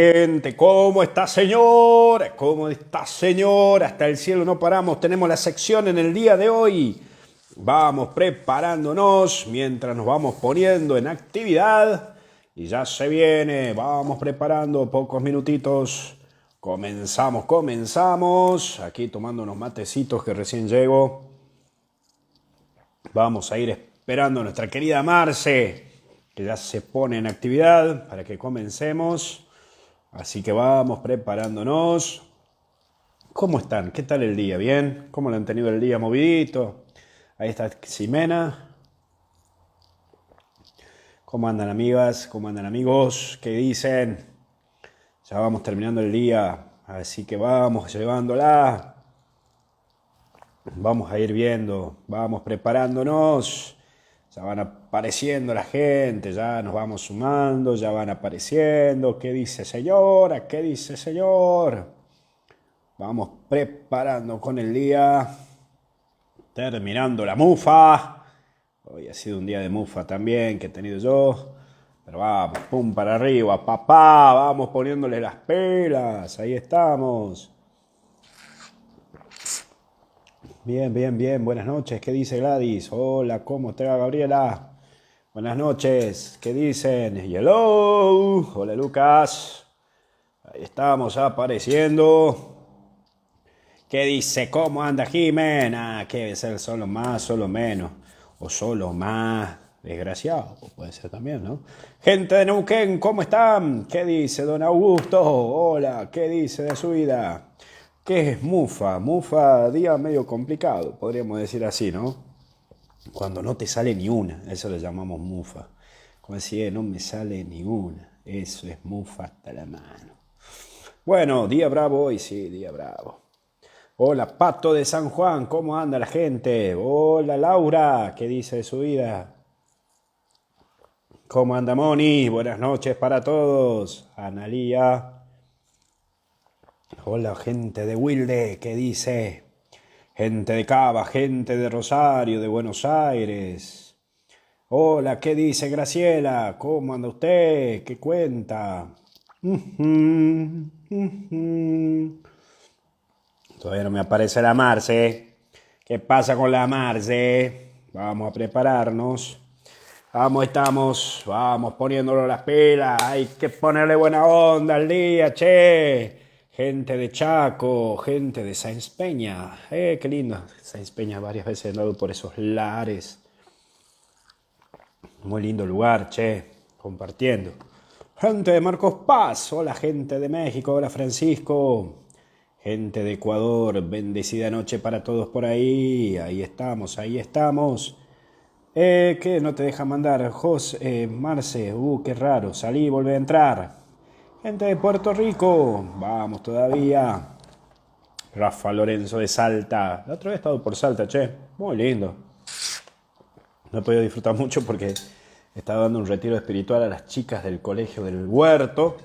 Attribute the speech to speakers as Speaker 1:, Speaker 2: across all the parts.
Speaker 1: Gente, ¿cómo está, señor? ¿Cómo está, señor? Hasta el cielo no paramos. Tenemos la sección en el día de hoy. Vamos preparándonos mientras nos vamos poniendo en actividad. Y ya se viene. Vamos preparando pocos minutitos. Comenzamos. Aquí tomando unos matecitos que recién llego. Vamos a ir esperando a nuestra querida Marce, que ya se pone en actividad para que comencemos. Así que vamos preparándonos. ¿Cómo están? ¿Qué tal el día? ¿Bien? ¿Cómo lo han tenido el día movidito? Ahí está Ximena. ¿Cómo andan, amigas? ¿Cómo andan, amigos? ¿Qué dicen? Ya vamos terminando el día, así que vamos llevándola. Vamos a ir viendo, vamos preparándonos. Ya van apareciendo la gente, ya nos vamos sumando, ya van apareciendo. ¿Qué dice señora? ¿Qué dice señor? Vamos preparando con el día. Terminando la mufa. Hoy ha sido un día de mufa también que he tenido yo. Pero vamos, pum para arriba, papá. Vamos poniéndole las pelas. Ahí estamos. Bien, bien, bien. Buenas noches. ¿Qué dice Gladys? Hola, ¿cómo te va, Gabriela? Buenas noches. ¿Qué dicen? Hello. Hola, Lucas. Ahí estamos apareciendo. ¿Qué dice? ¿Cómo anda Jimena? ¿Qué debe ser solo más, solo menos? O solo más desgraciado. Puede ser también, ¿no? Gente de Neuquén, ¿cómo están? ¿Qué dice don Augusto? Hola, ¿qué dice de su vida? ¿Qué es mufa? Mufa, día medio complicado, podríamos decir así, ¿no? Cuando no te sale ni una, eso le llamamos mufa. Como decía, no me sale ni una, eso es mufa hasta la mano. Bueno, día bravo hoy, sí, día bravo. Hola, Pato de San Juan, ¿cómo anda la gente? Hola, Laura, ¿qué dice de su vida? ¿Cómo anda Moni? Buenas noches para todos. Analía. Hola, gente de Wilde, ¿qué dice? Gente de Cava, gente de Rosario, de Buenos Aires. Hola, ¿qué dice Graciela? ¿Cómo anda usted? ¿Qué cuenta? Todavía no me aparece la Marce. ¿Qué pasa con la Marce? Vamos a prepararnos. Vamos, estamos. Vamos poniéndolo las pilas. Hay que ponerle buena onda al día, che. Gente de Chaco, gente de Sáenz Peña. Qué lindo. Sáenz Peña, varias veces he andado por esos lares. Muy lindo lugar, che. Compartiendo. Gente de Marcos Paz. Hola, gente de México. Hola, Francisco. Gente de Ecuador. Bendecida noche para todos por ahí. Ahí estamos, ahí estamos. ¿Qué? ¿No te deja mandar? Marce, qué raro. Salí y volví a entrar. Gente de Puerto Rico. Vamos todavía. Rafa Lorenzo de Salta. La otra vez he estado por Salta, che. Muy lindo. No he podido disfrutar mucho porque he estado dando un retiro espiritual a las chicas del colegio del Huerto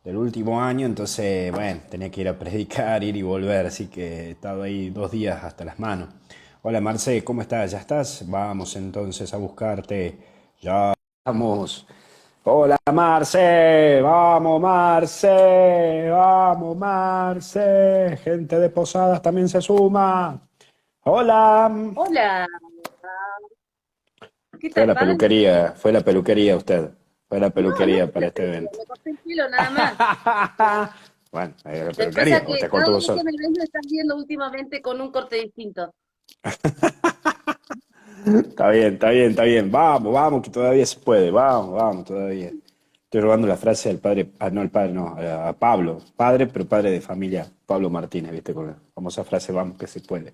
Speaker 1: del último año. Entonces, bueno, tenía que ir a predicar, ir y volver. Así que he estado ahí 2 días hasta las manos. Hola Marce, ¿cómo estás? ¿Ya estás? Vamos entonces a buscarte. Ya vamos. Hola Marce, vamos Marce, vamos Marce. Gente de Posadas también se suma. Hola.
Speaker 2: Hola, ¿qué
Speaker 1: Fue a
Speaker 2: tal,
Speaker 1: la
Speaker 2: padre?
Speaker 1: peluquería, fue a la peluquería usted. Fue a la
Speaker 2: No, no
Speaker 1: peluquería
Speaker 2: fui a
Speaker 1: para
Speaker 2: la
Speaker 1: este
Speaker 2: peluquería,
Speaker 1: evento.
Speaker 2: me corté el pelo nada más.
Speaker 1: Bueno, ahí a la
Speaker 2: Lo que pasa
Speaker 1: peluquería,
Speaker 2: es
Speaker 1: o
Speaker 2: que
Speaker 1: te
Speaker 2: cada
Speaker 1: cortó vos
Speaker 2: vez que
Speaker 1: solo.
Speaker 2: me ves me estás viendo últimamente con un corte distinto.
Speaker 1: Está bien, está bien, está bien. Vamos, vamos, que todavía se puede. Vamos, vamos, todavía. Estoy robando la frase del padre, no, el padre, no, a Pablo. Padre, pero padre de familia. Pablo Martínez, ¿viste? Con la famosa frase, vamos, que se puede.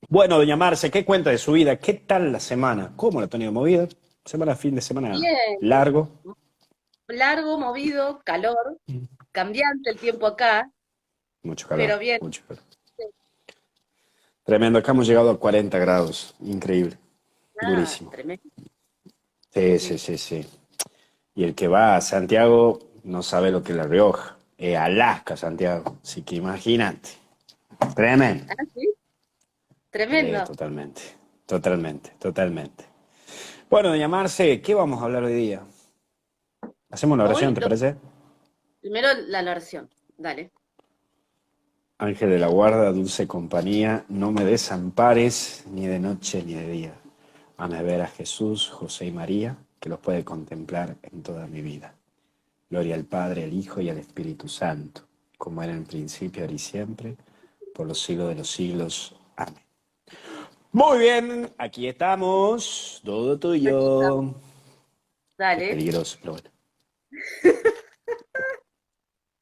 Speaker 1: Bueno, doña Marce, ¿qué cuenta de su vida? ¿Qué tal la semana? ¿Cómo la ha tenido movida? Semana, fin de semana
Speaker 2: Bien,
Speaker 1: largo.
Speaker 2: largo, movido, calor, cambiante el tiempo acá,
Speaker 1: Mucho calor,
Speaker 2: pero bien.
Speaker 1: mucho calor. Tremendo, acá hemos llegado a 40 grados. Increíble,
Speaker 2: Ah,
Speaker 1: durísimo.
Speaker 2: tremendo.
Speaker 1: Sí, sí,
Speaker 2: Sí.
Speaker 1: sí, sí. Y el que va a Santiago no sabe lo que es La Rioja. Alaska, Santiago. Así que imagínate. Tremendo.
Speaker 2: Ah, sí, tremendo.
Speaker 1: Totalmente, totalmente, totalmente. Bueno, doña Marce, ¿qué vamos a hablar hoy día? Hacemos una
Speaker 2: Hoy,
Speaker 1: oración, ¿te parece?
Speaker 2: primero la oración. Dale.
Speaker 1: Ángel de la guarda, dulce compañía, no me desampares ni de noche ni de día. Hazme ver a Jesús, José y María, que los puede contemplar en toda mi vida. Gloria al Padre, al Hijo y al Espíritu Santo, como era en el principio, ahora y siempre, por los siglos de los siglos. Amén. Muy bien, aquí estamos, todo
Speaker 2: Aquí estamos.
Speaker 1: tuyo. Es
Speaker 2: Dale.
Speaker 1: peligroso, pero bueno.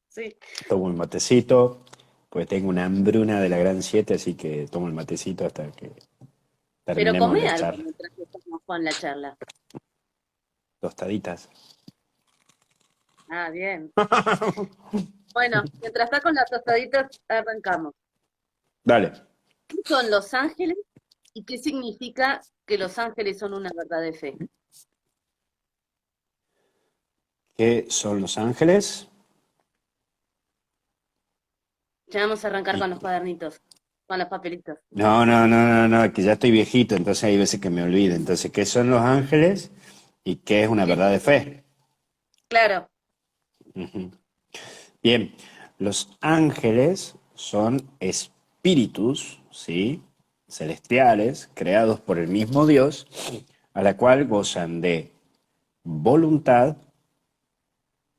Speaker 2: Sí.
Speaker 1: Tomo el matecito, pues tengo una hambruna de la gran 7, así que tomo el matecito hasta que
Speaker 2: Pero
Speaker 1: terminemos
Speaker 2: come
Speaker 1: la
Speaker 2: algo
Speaker 1: charla.
Speaker 2: mientras que estamos con la charla.
Speaker 1: Tostaditas.
Speaker 2: Ah, bien. Bueno, mientras está con las tostaditas, arrancamos.
Speaker 1: Dale.
Speaker 2: ¿Qué son los ángeles y qué significa que los ángeles son una verdad de fe?
Speaker 1: ¿Qué son los ángeles?
Speaker 2: Ya vamos a arrancar
Speaker 1: Y...
Speaker 2: con los cuadernitos, con los papelitos.
Speaker 1: No, que ya estoy viejito, entonces hay veces que me olvido. Entonces, ¿qué son los ángeles y qué es
Speaker 2: ¿Y
Speaker 1: una
Speaker 2: qué
Speaker 1: verdad de
Speaker 2: significa?
Speaker 1: fe?
Speaker 2: Claro,
Speaker 1: Ujú. Bien, los ángeles son espíritus, ¿sí? Celestiales, creados por el mismo Dios, a la cual gozan de voluntad,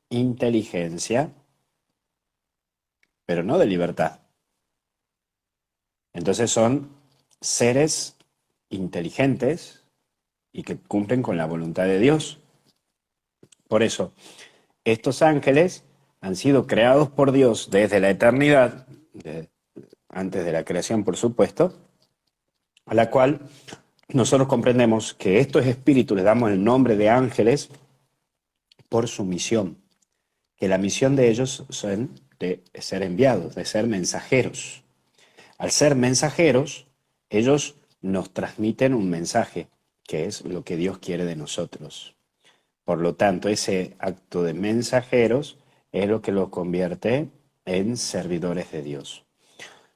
Speaker 1: inteligencia, pero no de libertad. Entonces son seres inteligentes y que cumplen con la voluntad de Dios. Por eso, estos ángeles han sido creados por Dios desde la eternidad, antes de la creación, por supuesto, a la cual nosotros comprendemos que estos espíritus les damos el nombre de ángeles por su misión, que la misión de ellos son de ser enviados, de ser mensajeros. Al ser mensajeros, ellos nos transmiten un mensaje, que es lo que Dios quiere de nosotros. Por lo tanto, ese acto de mensajeros es lo que los convierte en servidores de Dios.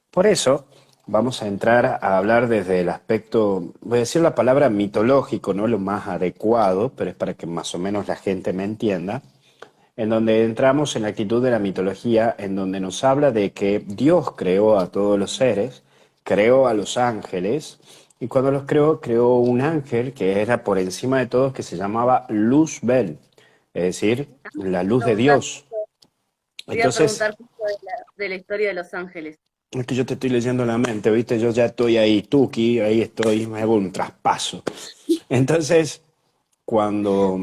Speaker 1: Por eso, vamos a entrar a hablar desde el aspecto, voy a decir la palabra mitológico, no lo más adecuado, pero es para que más o menos la gente me entienda, en donde entramos en la actitud de la mitología, en donde nos habla de que Dios creó a todos los seres, creó a los ángeles, y cuando los creó, creó un ángel que era por encima de todos, que se llamaba Luzbel, es decir, la luz de
Speaker 2: preguntar,
Speaker 1: Dios.
Speaker 2: te iba a
Speaker 1: Entonces,
Speaker 2: preguntar justo de la historia de los ángeles.
Speaker 1: es que yo te estoy leyendo la mente, ¿viste? Yo ya estoy ahí, tuki, ahí estoy, me hago un traspaso. Entonces, cuando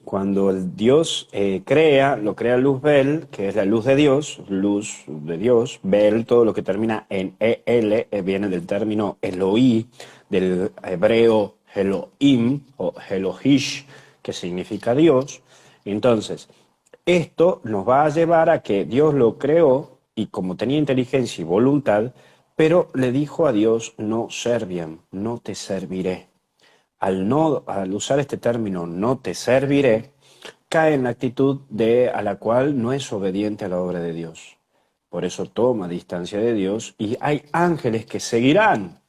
Speaker 1: Cuando el Dios crea, lo crea Luzbel, que es la luz de Dios, Bel, todo lo que termina en EL, viene del término Eloí, del hebreo Elohim o Elohish, que significa Dios. Entonces, esto nos va a llevar a que Dios lo creó y como tenía inteligencia y voluntad, pero le dijo a Dios, no serviam, no te serviré. Al usar este término no te serviré, cae en la actitud de a la cual no es obediente a la obra de Dios. Por eso toma distancia de Dios y hay ángeles que seguirán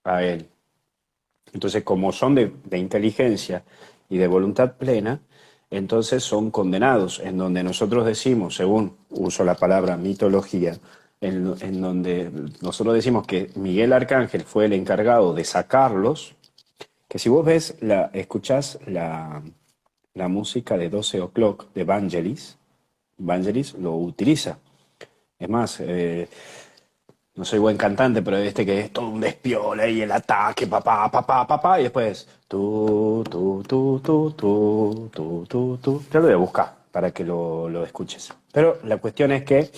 Speaker 1: a él. Entonces, como son de inteligencia y de voluntad plena, entonces son condenados, en donde nosotros decimos, según uso la palabra mitología, en donde nosotros decimos que Miguel Arcángel fue el encargado de sacarlos, que si vos ves, escuchás la música de 12 O'Clock de Vangelis, Vangelis lo utiliza. Es más, no soy buen cantante, pero este que es todo un despiole y el ataque, papá, papá, papá, y después tú. Ya lo voy a buscar para que lo escuches. Pero la cuestión es que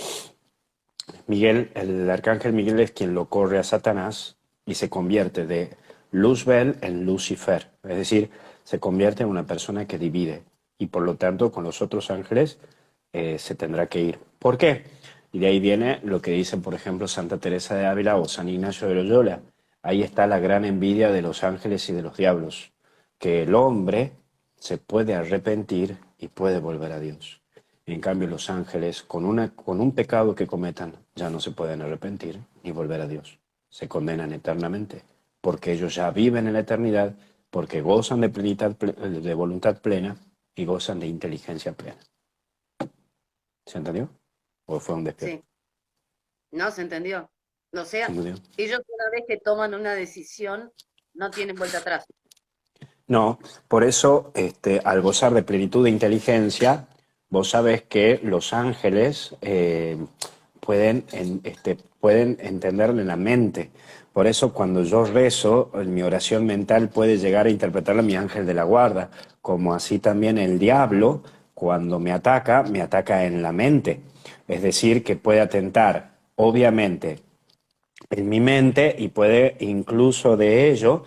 Speaker 1: Miguel, el arcángel Miguel es quien lo corre a Satanás y se convierte de Luzbel en Lucifer, es decir, se convierte en una persona que divide y por lo tanto con los otros ángeles se tendrá que ir. ¿Por qué? Y de ahí viene lo que dice, por ejemplo, Santa Teresa de Ávila o San Ignacio de Loyola. Ahí está la gran envidia de los ángeles y de los diablos, que el hombre se puede arrepentir y puede volver a Dios. En cambio, los ángeles, con un pecado que cometan, ya no se pueden arrepentir ni volver a Dios. Se condenan eternamente, porque ellos ya viven en la eternidad, porque gozan de, de voluntad plena y gozan de inteligencia plena. ¿Se entendió? ¿O fue un despierto?
Speaker 2: Sí, no se entendió. O
Speaker 1: ¿Se
Speaker 2: sea,
Speaker 1: entendió?
Speaker 2: ellos una vez que toman una decisión, no tienen vuelta atrás.
Speaker 1: No, por eso, al gozar de plenitud de inteligencia, vos sabés que los ángeles pueden entenderle la mente. Por eso, cuando yo rezo, en mi oración mental puede llegar a interpretarla mi ángel de la guarda, como así también el diablo, cuando me ataca en la mente. Es decir, que puede atentar, obviamente, en mi mente y puede incluso de ello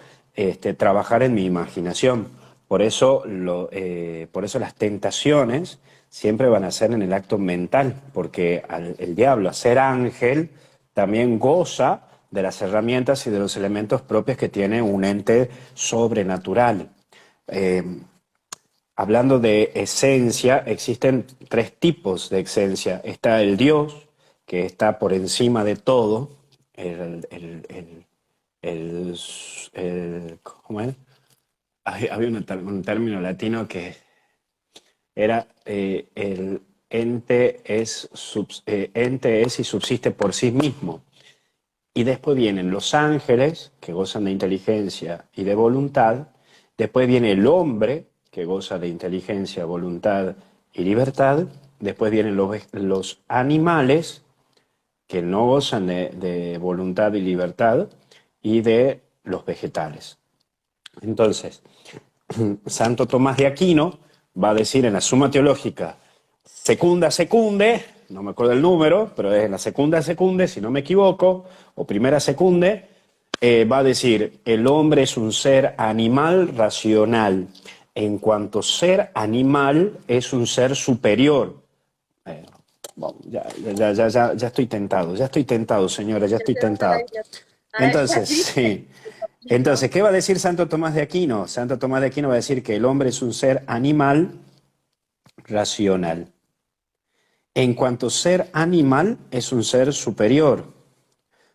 Speaker 1: trabajar en mi imaginación. Por eso las tentaciones siempre van a ser en el acto mental, porque el diablo, a ser ángel, también goza de las herramientas y de los elementos propios que tiene un ente sobrenatural. Eh, Hablando de esencia, existen tres tipos de esencia. Está el Dios, que está por encima de todo, el- ¿cómo es? Había un término latino que era el ente es y subsiste por sí mismo. Y después vienen los ángeles, que gozan de inteligencia y de voluntad. Después viene el hombre, que goza de inteligencia, voluntad y libertad. Después vienen los animales, que no gozan de voluntad y libertad. Y de los vegetales. Entonces, Santo Tomás de Aquino va a decir en la Suma Teológica, secunda secunde, no me acuerdo el número, pero es en la segunda secunde, si no me equivoco, o primera secunde, va a decir, el hombre es un ser animal racional. En cuanto ser animal, es un ser superior. Eh, bueno, ya estoy tentado, señora, ya estoy tentado. Entonces,
Speaker 2: Dice
Speaker 1: sí.
Speaker 2: un
Speaker 1: Entonces,
Speaker 2: poquito.
Speaker 1: ¿qué va a decir Santo Tomás de Aquino? Santo Tomás de Aquino va a decir que el hombre es un ser animal racional. En cuanto ser animal, es un ser superior.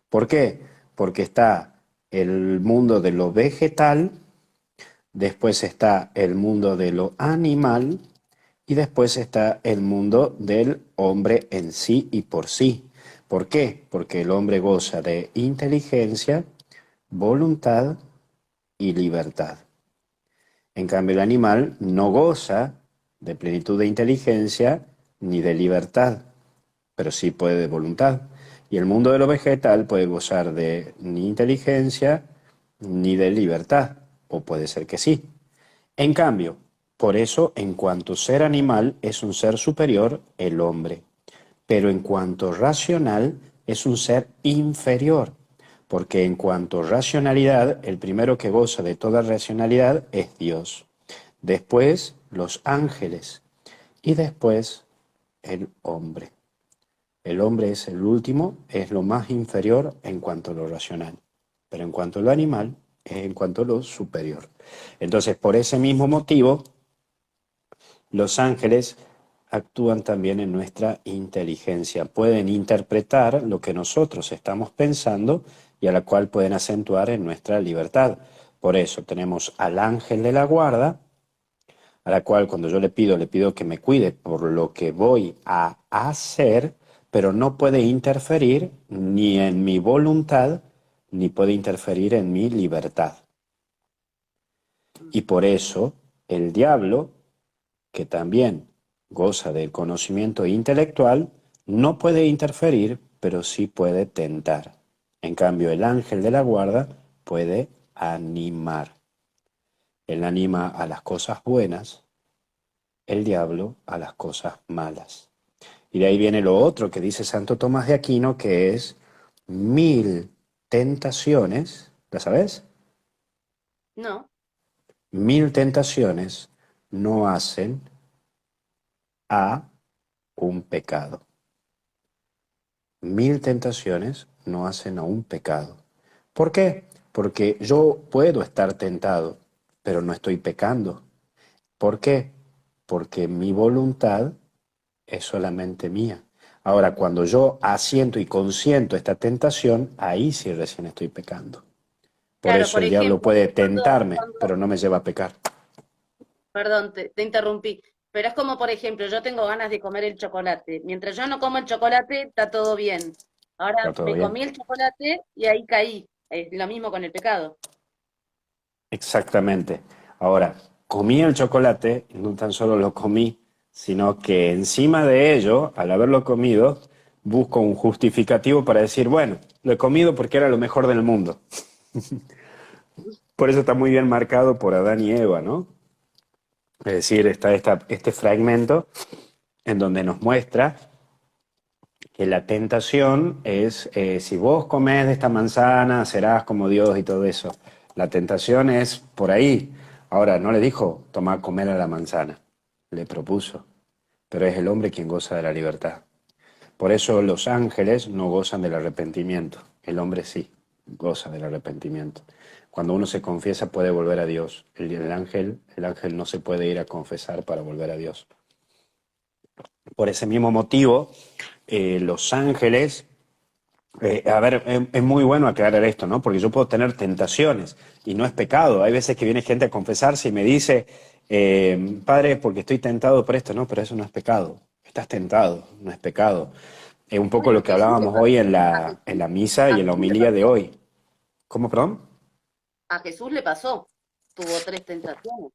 Speaker 1: ¿Por qué? Porque está el mundo de lo vegetal, después está el mundo de lo animal y después está el mundo del hombre en sí y por sí. ¿Por qué? Porque el hombre goza de inteligencia, voluntad y libertad. En cambio, el animal no goza de plenitud de inteligencia ni de libertad, pero sí puede de voluntad. Y el mundo de lo vegetal puede gozar de ni inteligencia ni de libertad, o puede ser que sí. En cambio, por eso, en cuanto ser animal es un ser superior, el hombre, pero en cuanto racional es un ser inferior, porque en cuanto racionalidad, el primero que goza de toda racionalidad es Dios, después los ángeles y después el hombre. El hombre es el último, es lo más inferior en cuanto a lo racional, pero en cuanto a lo animal, es en cuanto a lo superior. Entonces, por ese mismo motivo, los ángeles actúan también en nuestra inteligencia, pueden interpretar lo que nosotros estamos pensando y a la cual pueden acentuar en nuestra libertad. Por eso tenemos al ángel de la guarda, a la cual cuando yo le pido que me cuide por lo que voy a hacer, pero no puede interferir ni en mi voluntad, ni puede interferir en mi libertad. Y por eso el diablo, que también goza del conocimiento intelectual, no puede interferir, pero sí puede tentar. En cambio, el ángel de la guarda puede animar. Él anima a las cosas buenas, el diablo a las cosas malas. Y de ahí viene lo otro que dice Santo Tomás de Aquino, que es 1000 tentaciones, ¿la sabes?
Speaker 2: No,
Speaker 1: 1000 tentaciones no hacen a un pecado. 1000 tentaciones no hacen a un pecado. ¿Por qué? Porque yo puedo estar tentado, pero no estoy pecando. ¿Por qué? Porque mi voluntad es solamente mía. Ahora, cuando yo asiento y consiento esta tentación, ahí sí recién estoy pecando. Por
Speaker 2: claro,
Speaker 1: eso
Speaker 2: por
Speaker 1: el diablo
Speaker 2: ejemplo,
Speaker 1: puede
Speaker 2: cuando,
Speaker 1: tentarme,
Speaker 2: cuando,
Speaker 1: pero no me lleva a pecar.
Speaker 2: Perdón, te interrumpí. Pero es como, por ejemplo, yo tengo ganas de comer el chocolate. Mientras yo no como el chocolate, está todo bien.
Speaker 1: ¿Está
Speaker 2: Ahora
Speaker 1: todo
Speaker 2: me
Speaker 1: bien?
Speaker 2: comí el chocolate y ahí caí. Es lo mismo con el pecado.
Speaker 1: Exactamente. Ahora, comí el chocolate, y no tan solo lo comí, sino que encima de ello, al haberlo comido, busco un justificativo para decir, bueno, lo he comido porque era lo mejor del mundo. Por eso está muy bien marcado por Adán y Eva, ¿no? Es decir, está este fragmento en donde nos muestra que la tentación es, si vos comés de esta manzana, serás como Dios y todo eso. La tentación es por ahí. Ahora, no le dijo, toma, comer a la manzana. Le propuso. Pero es el hombre quien goza de la libertad. Por eso los ángeles no gozan del arrepentimiento. El hombre sí, goza del arrepentimiento. Cuando uno se confiesa puede volver a Dios. El ángel no se puede ir a confesar para volver a Dios. Por ese mismo motivo, los ángeles, a ver, es muy bueno aclarar esto, ¿no? Porque yo puedo tener tentaciones y no es pecado. Hay veces que viene gente a confesarse y me dice, padre, porque estoy tentado por esto, no, pero eso no es pecado. Estás tentado, no es pecado. Es un poco
Speaker 2: Bueno,
Speaker 1: lo
Speaker 2: a
Speaker 1: que
Speaker 2: Jesús le
Speaker 1: hablábamos
Speaker 2: pasó.
Speaker 1: hoy en
Speaker 2: A
Speaker 1: en
Speaker 2: Jesús,
Speaker 1: la misa
Speaker 2: a
Speaker 1: y en la
Speaker 2: Jesús le
Speaker 1: homilía de
Speaker 2: pasó.
Speaker 1: hoy. ¿Cómo, perdón?
Speaker 2: A Jesús le pasó. Tuvo tres tentaciones.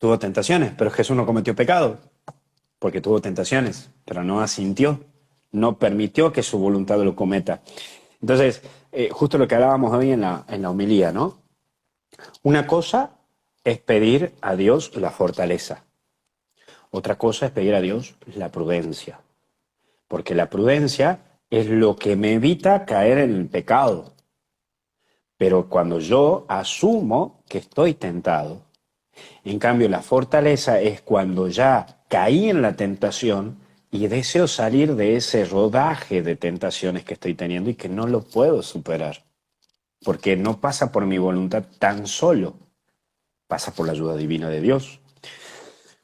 Speaker 1: Tuvo tentaciones, pero Jesús no cometió pecado, porque tuvo tentaciones, pero no asintió, no permitió que su voluntad lo cometa. Entonces, justo lo que hablábamos hoy en en la homilía, ¿no? Una cosa es pedir a Dios la fortaleza, otra cosa es pedir a Dios la prudencia, porque la prudencia es lo que me evita caer en el pecado. Pero cuando yo asumo que estoy tentado, en cambio la fortaleza es cuando ya caí en la tentación y deseo salir de ese rodaje de tentaciones que estoy teniendo y que no lo puedo superar, porque no pasa por mi voluntad tan solo, pasa por la ayuda divina de Dios.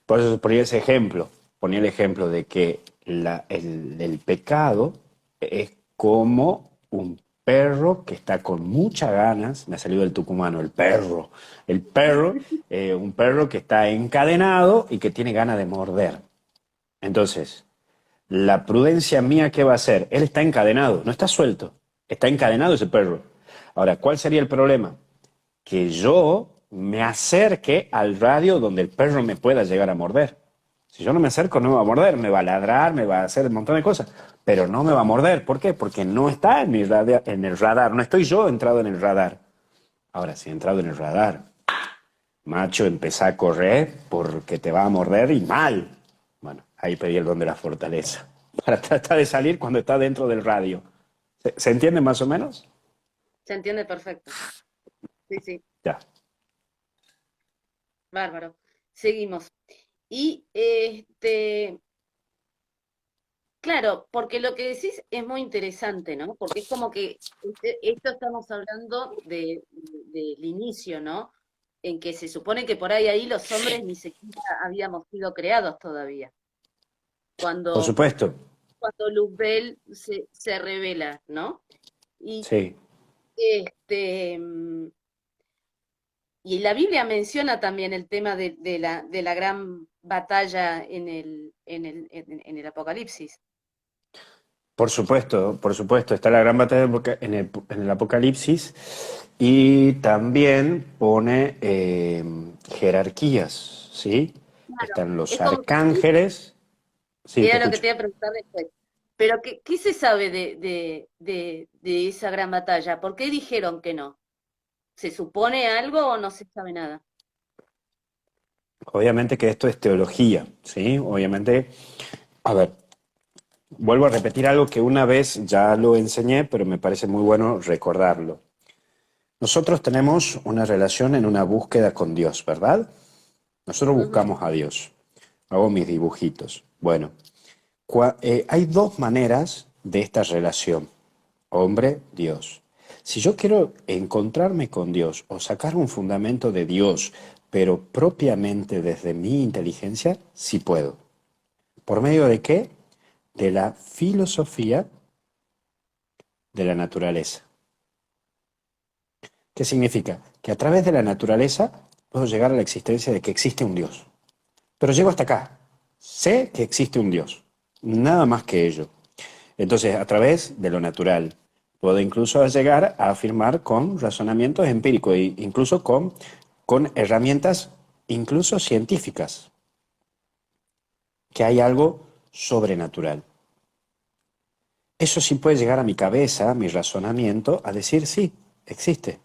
Speaker 1: Por eso ponía el ejemplo de que el pecado es como un perro que está con muchas ganas, me ha salido el tucumano, el perro, un perro que está encadenado y que tiene ganas de morder. Entonces, la prudencia mía, ¿qué va a hacer? Él está encadenado, no está suelto, está encadenado ese perro. Ahora, ¿cuál sería el problema? Que yo me acerque al radio donde el perro me pueda llegar a morder. Si yo no me acerco, no me va a morder, me va a ladrar, me va a hacer un montón de cosas, pero no me va a morder. ¿Por qué? Porque no está en, en el radar, no estoy yo entrado en el radar. Ahora, si he entrado en el radar, macho, empezá a correr porque te va a morder y mal. Bueno, ahí pedí el don de la fortaleza, para tratar de salir cuando está dentro del radio. ¿Se entiende más o menos?
Speaker 2: Se entiende perfecto. Sí, sí,
Speaker 1: Ya.
Speaker 2: bárbaro. Seguimos. Y claro, porque lo que decís es muy interesante, ¿no? Porque es como que esto estamos hablando del inicio, ¿no? En que se supone que por ahí los hombres ni siquiera habíamos sido creados todavía.
Speaker 1: Por
Speaker 2: Cuando,
Speaker 1: supuesto,
Speaker 2: cuando Luzbel se revela, ¿no? Y
Speaker 1: sí.
Speaker 2: este y la Biblia menciona también el tema de la gran batalla en el Apocalipsis.
Speaker 1: Por supuesto, está la gran batalla en el Apocalipsis y también pone jerarquías, ¿sí?
Speaker 2: Claro,
Speaker 1: Están los
Speaker 2: es como que
Speaker 1: arcángeles, sí, te
Speaker 2: era lo que
Speaker 1: escucho.
Speaker 2: te iba a preguntar después. Pero ¿qué se sabe de esa gran batalla? ¿Por qué dijeron que no? ¿Se supone algo o no se sabe nada?
Speaker 1: Obviamente que esto es teología, ¿sí? Obviamente, a ver, vuelvo a repetir algo que una vez ya lo enseñé, pero me parece muy bueno recordarlo. Nosotros tenemos una relación en una búsqueda con Dios, ¿verdad? Nosotros
Speaker 2: Ujú.
Speaker 1: buscamos a Dios. Hago mis dibujitos. Bueno, hay dos maneras de esta relación, hombre-Dios. Si yo quiero encontrarme con Dios o sacar un fundamento de Dios, pero propiamente desde mi inteligencia, sí puedo. ¿Por medio de qué? De la filosofía de la naturaleza. ¿Qué significa? Que a través de la naturaleza puedo llegar a la existencia de que existe un Dios. Pero llego hasta acá. Sé que existe un Dios. Nada más que ello. Entonces, a través de lo natural, puedo incluso llegar a afirmar con razonamientos empíricos e incluso con herramientas incluso científicas, que hay algo sobrenatural. Eso sí puede llegar a mi cabeza, a mi razonamiento, a decir sí, existe.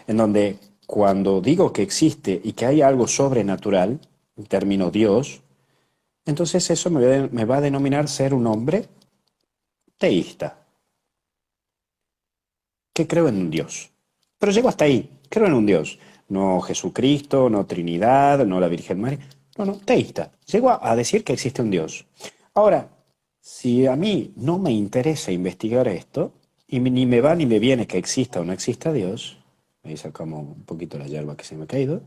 Speaker 1: En donde cuando digo que existe y que hay algo sobrenatural, en término Dios, entonces eso me va a denominar ser un hombre teísta, que creo en un Dios. Pero llego hasta ahí, creo en un Dios. No Jesucristo, no Trinidad, no la Virgen María. No, no, teísta. Llego a decir que existe un Dios. Ahora, si a mí no me interesa investigar esto, y ni me va ni me viene que exista o no exista Dios, ahí sacamos un poquito la hierba que se me ha caído,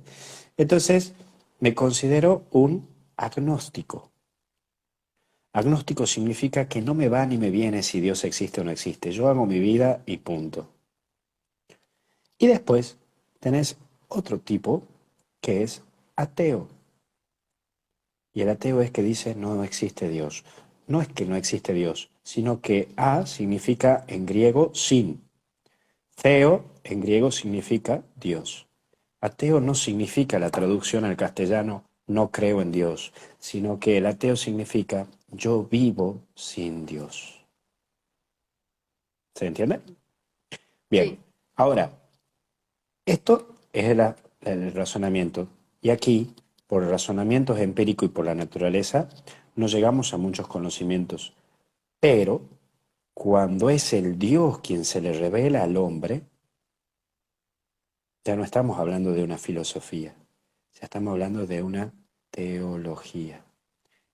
Speaker 1: entonces me considero un agnóstico. Agnóstico significa que no me va ni me viene si Dios existe o no existe. Yo hago mi vida y punto. Y después tenés otro tipo que es ateo. Y el ateo es que dice no existe Dios. No es que no existe Dios, sino que a significa en griego sin. Theo en griego significa Dios. Ateo no significa la traducción al castellano no creo en Dios, sino que el ateo significa yo vivo sin Dios. ¿Se entiende? Bien.
Speaker 2: Sí,
Speaker 1: Ahora, esto es el razonamiento. Y aquí, por razonamientos empíricos y por la naturaleza, no llegamos a muchos conocimientos. Pero cuando es el Dios quien se le revela al hombre, ya no estamos hablando de una filosofía, ya estamos hablando de una teología.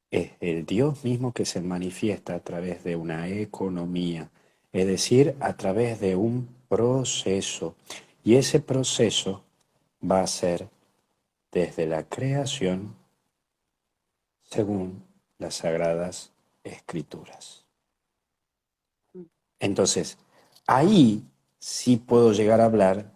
Speaker 1: Es el Dios mismo que se manifiesta a través de una economía, es decir, a través de un proceso. Y ese proceso va a ser desde la creación según las sagradas escrituras. Entonces, ahí sí puedo llegar a hablar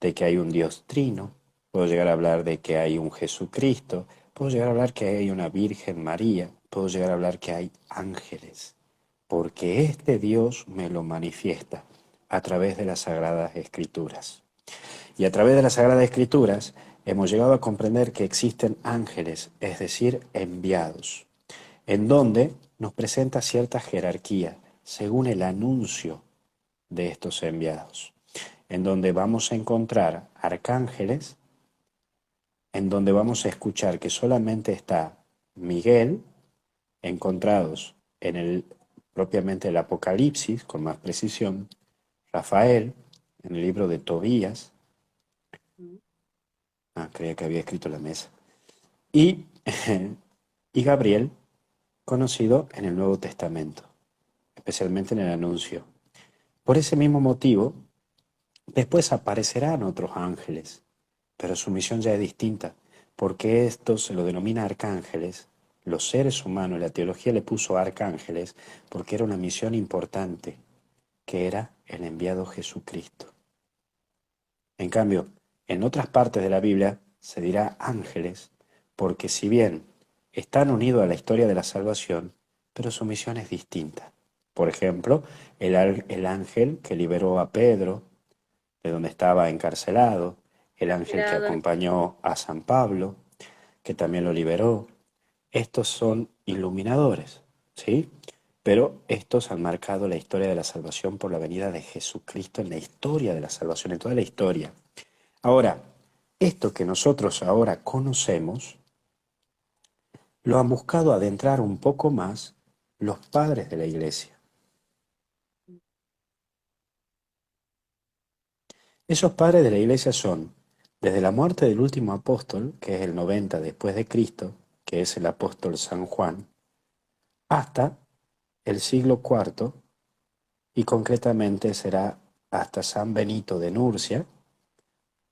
Speaker 1: de que hay un Dios trino, puedo llegar a hablar de que hay un Jesucristo, puedo llegar a hablar que hay una Virgen María, puedo llegar a hablar que hay ángeles, porque este Dios me lo manifiesta a través de las sagradas escrituras. Y a través de las Sagradas Escrituras hemos llegado a comprender que existen ángeles, es decir, enviados, en donde nos presenta cierta jerarquía según el anuncio de estos enviados, en donde vamos a encontrar arcángeles, en donde vamos a escuchar que solamente está Miguel, encontrados en el propiamente el Apocalipsis, con más precisión, Rafael, en el libro de Tobías, creía que había escrito la mesa, y, y Gabriel, conocido en el Nuevo Testamento, especialmente en el anuncio. Por ese mismo motivo, después aparecerán otros ángeles, pero su misión ya es distinta, porque esto se lo denomina arcángeles. Los seres humanos, la teología le puso arcángeles porque era una misión importante, que era el enviado Jesucristo. En cambio, en otras partes de la Biblia se dirá ángeles, porque si bien están unidos a la historia de la salvación, pero su misión es distinta. Por ejemplo, el ángel que liberó a Pedro de donde estaba encarcelado, el ángel que
Speaker 2: Esperado.
Speaker 1: acompañó a San Pablo, que también lo liberó. Estos son iluminadores, ¿sí? Pero estos han marcado la historia de la salvación por la venida de Jesucristo en la historia de la salvación, en toda la historia. Ahora, esto que nosotros ahora conocemos, lo han buscado adentrar un poco más los padres de la iglesia. Esos padres de la iglesia son, desde la muerte del último apóstol, que es el 90 después de Cristo, que es el apóstol San Juan, hasta el siglo IV, y concretamente será hasta San Benito de Nurcia,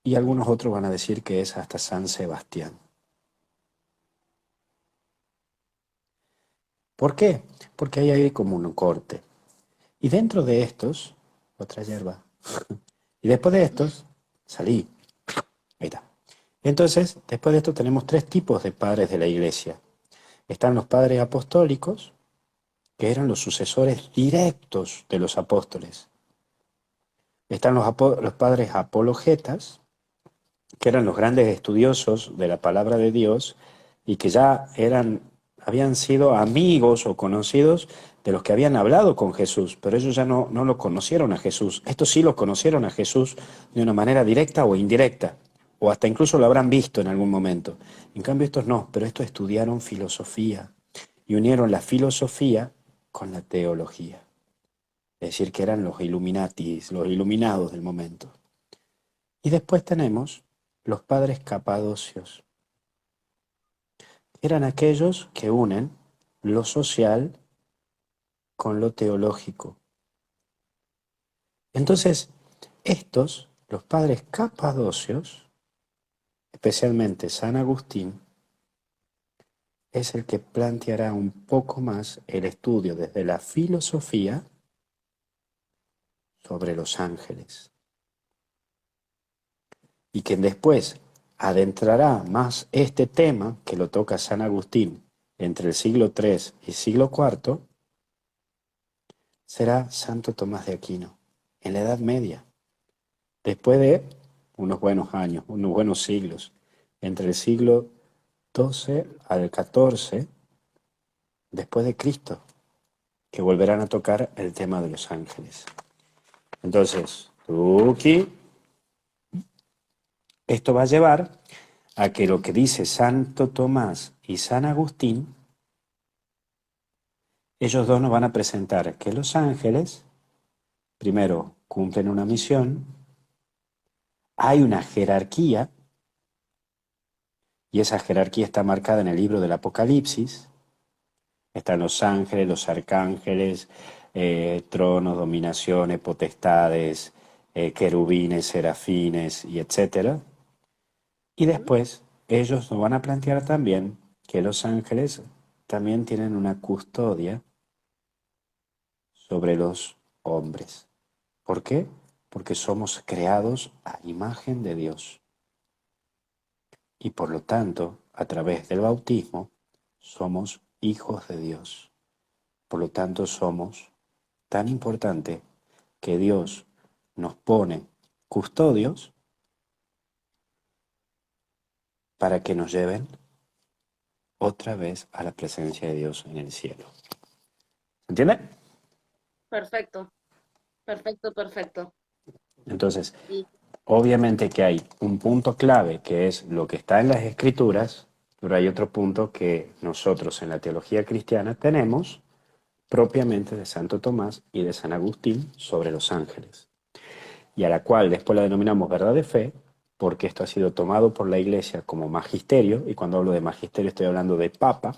Speaker 1: y algunos otros van a decir que es hasta San Sebastián. ¿Por qué? Porque ahí hay como un corte. Y dentro de estos, otra hierba, y después de estos, salí, ahí está. Entonces, después de esto tenemos tres tipos de padres de la iglesia. Están los padres apostólicos, que eran los sucesores directos de los apóstoles. Están los padres apologetas, que eran los grandes estudiosos de la palabra de Dios y que ya habían sido amigos o conocidos de los que habían hablado con Jesús, pero ellos ya no lo conocieron a Jesús. Estos sí lo conocieron a Jesús de una manera directa o indirecta, o hasta incluso lo habrán visto en algún momento. En cambio estos no, pero estos estudiaron filosofía y unieron la filosofía con la teología. Es decir, que eran los Illuminatis, los iluminados del momento. Y después tenemos los padres capadocios. Eran aquellos que unen lo social con lo teológico. Entonces, los padres capadocios, especialmente San Agustín, es el que planteará un poco más el estudio desde la filosofía sobre los ángeles. Y quien después adentrará más este tema, que lo toca San Agustín entre el siglo III y siglo IV, será Santo Tomás de Aquino, en la Edad Media, después de unos buenos años, unos buenos siglos, entre el siglo XII al XIV, después de Cristo, que volverán a tocar el tema de los ángeles. Entonces, Tuki, esto va a llevar a que lo que dice Santo Tomás y San Agustín, ellos dos nos van a presentar que los ángeles, primero, cumplen una misión, hay una jerarquía, y esa jerarquía está marcada en el libro del Apocalipsis. Están los ángeles, los arcángeles, tronos, dominaciones, potestades, querubines, serafines, y etcétera. Y después ellos nos van a plantear también que los ángeles también tienen una custodia sobre los hombres. ¿Por qué? Porque somos creados a imagen de Dios. Y por lo tanto, a través del bautismo, somos hijos de Dios. Por lo tanto, somos tan importante que Dios nos pone custodios para que nos lleven otra vez a la presencia de Dios en el cielo. ¿Entiende?
Speaker 2: Perfecto, perfecto, perfecto.
Speaker 1: Entonces,
Speaker 2: Y
Speaker 1: obviamente que hay un punto clave que es lo que está en las Escrituras, pero hay otro punto que nosotros en la teología cristiana tenemos propiamente de Santo Tomás y de San Agustín sobre los ángeles, y a la cual después la denominamos verdad de fe, porque esto ha sido tomado por la Iglesia como magisterio, y cuando hablo de magisterio estoy hablando de papa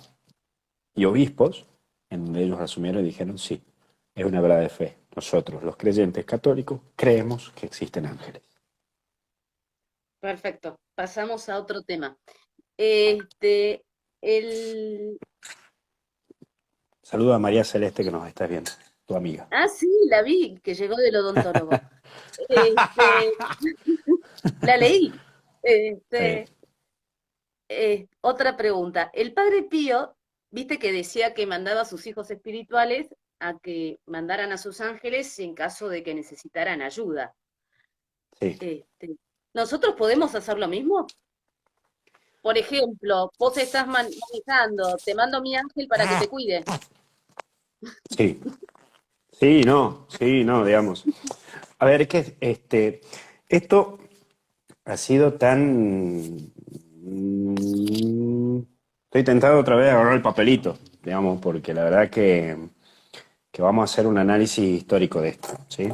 Speaker 1: y obispos, en donde ellos asumieron y dijeron, sí, es una verdad de fe. Nosotros, los creyentes católicos, creemos que existen ángeles.
Speaker 2: perfecto. Pasamos a otro tema. Este, el...
Speaker 1: Saludo a María Celeste que nos está viendo, tu amiga.
Speaker 2: Ah, sí, la vi, que llegó del odontólogo. Este, la leí.
Speaker 1: Sí,
Speaker 2: Este, otra pregunta. El padre Pío, viste que decía que mandaba a sus hijos espirituales a que mandaran a sus ángeles en caso de que necesitaran ayuda.
Speaker 1: sí.
Speaker 2: Este, ¿Nosotros podemos hacer lo mismo? Por ejemplo, vos estás manejando, te mando mi ángel para que te cuide.
Speaker 1: Sí, sí, no, digamos. A ver, es que esto ha sido tan... Estoy tentado otra vez a agarrar el papelito, digamos, porque la verdad que vamos a hacer un análisis histórico de esto, ¿sí?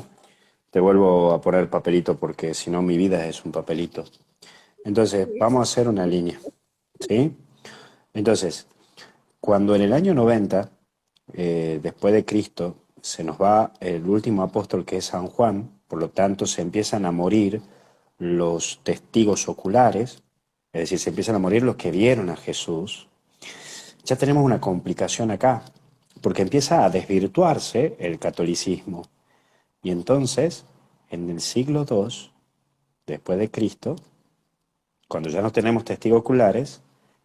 Speaker 1: Te vuelvo a poner el papelito porque si no mi vida es un papelito. Entonces, vamos a hacer una línea, ¿sí? Entonces, cuando en el año 90, después de Cristo, se nos va el último apóstol que es San Juan, por lo tanto se empiezan a morir los testigos oculares, es decir, se empiezan a morir los que vieron a Jesús, ya tenemos una complicación acá, porque empieza a desvirtuarse el catolicismo. Y entonces, en el siglo II, después de Cristo, cuando ya no tenemos testigos oculares,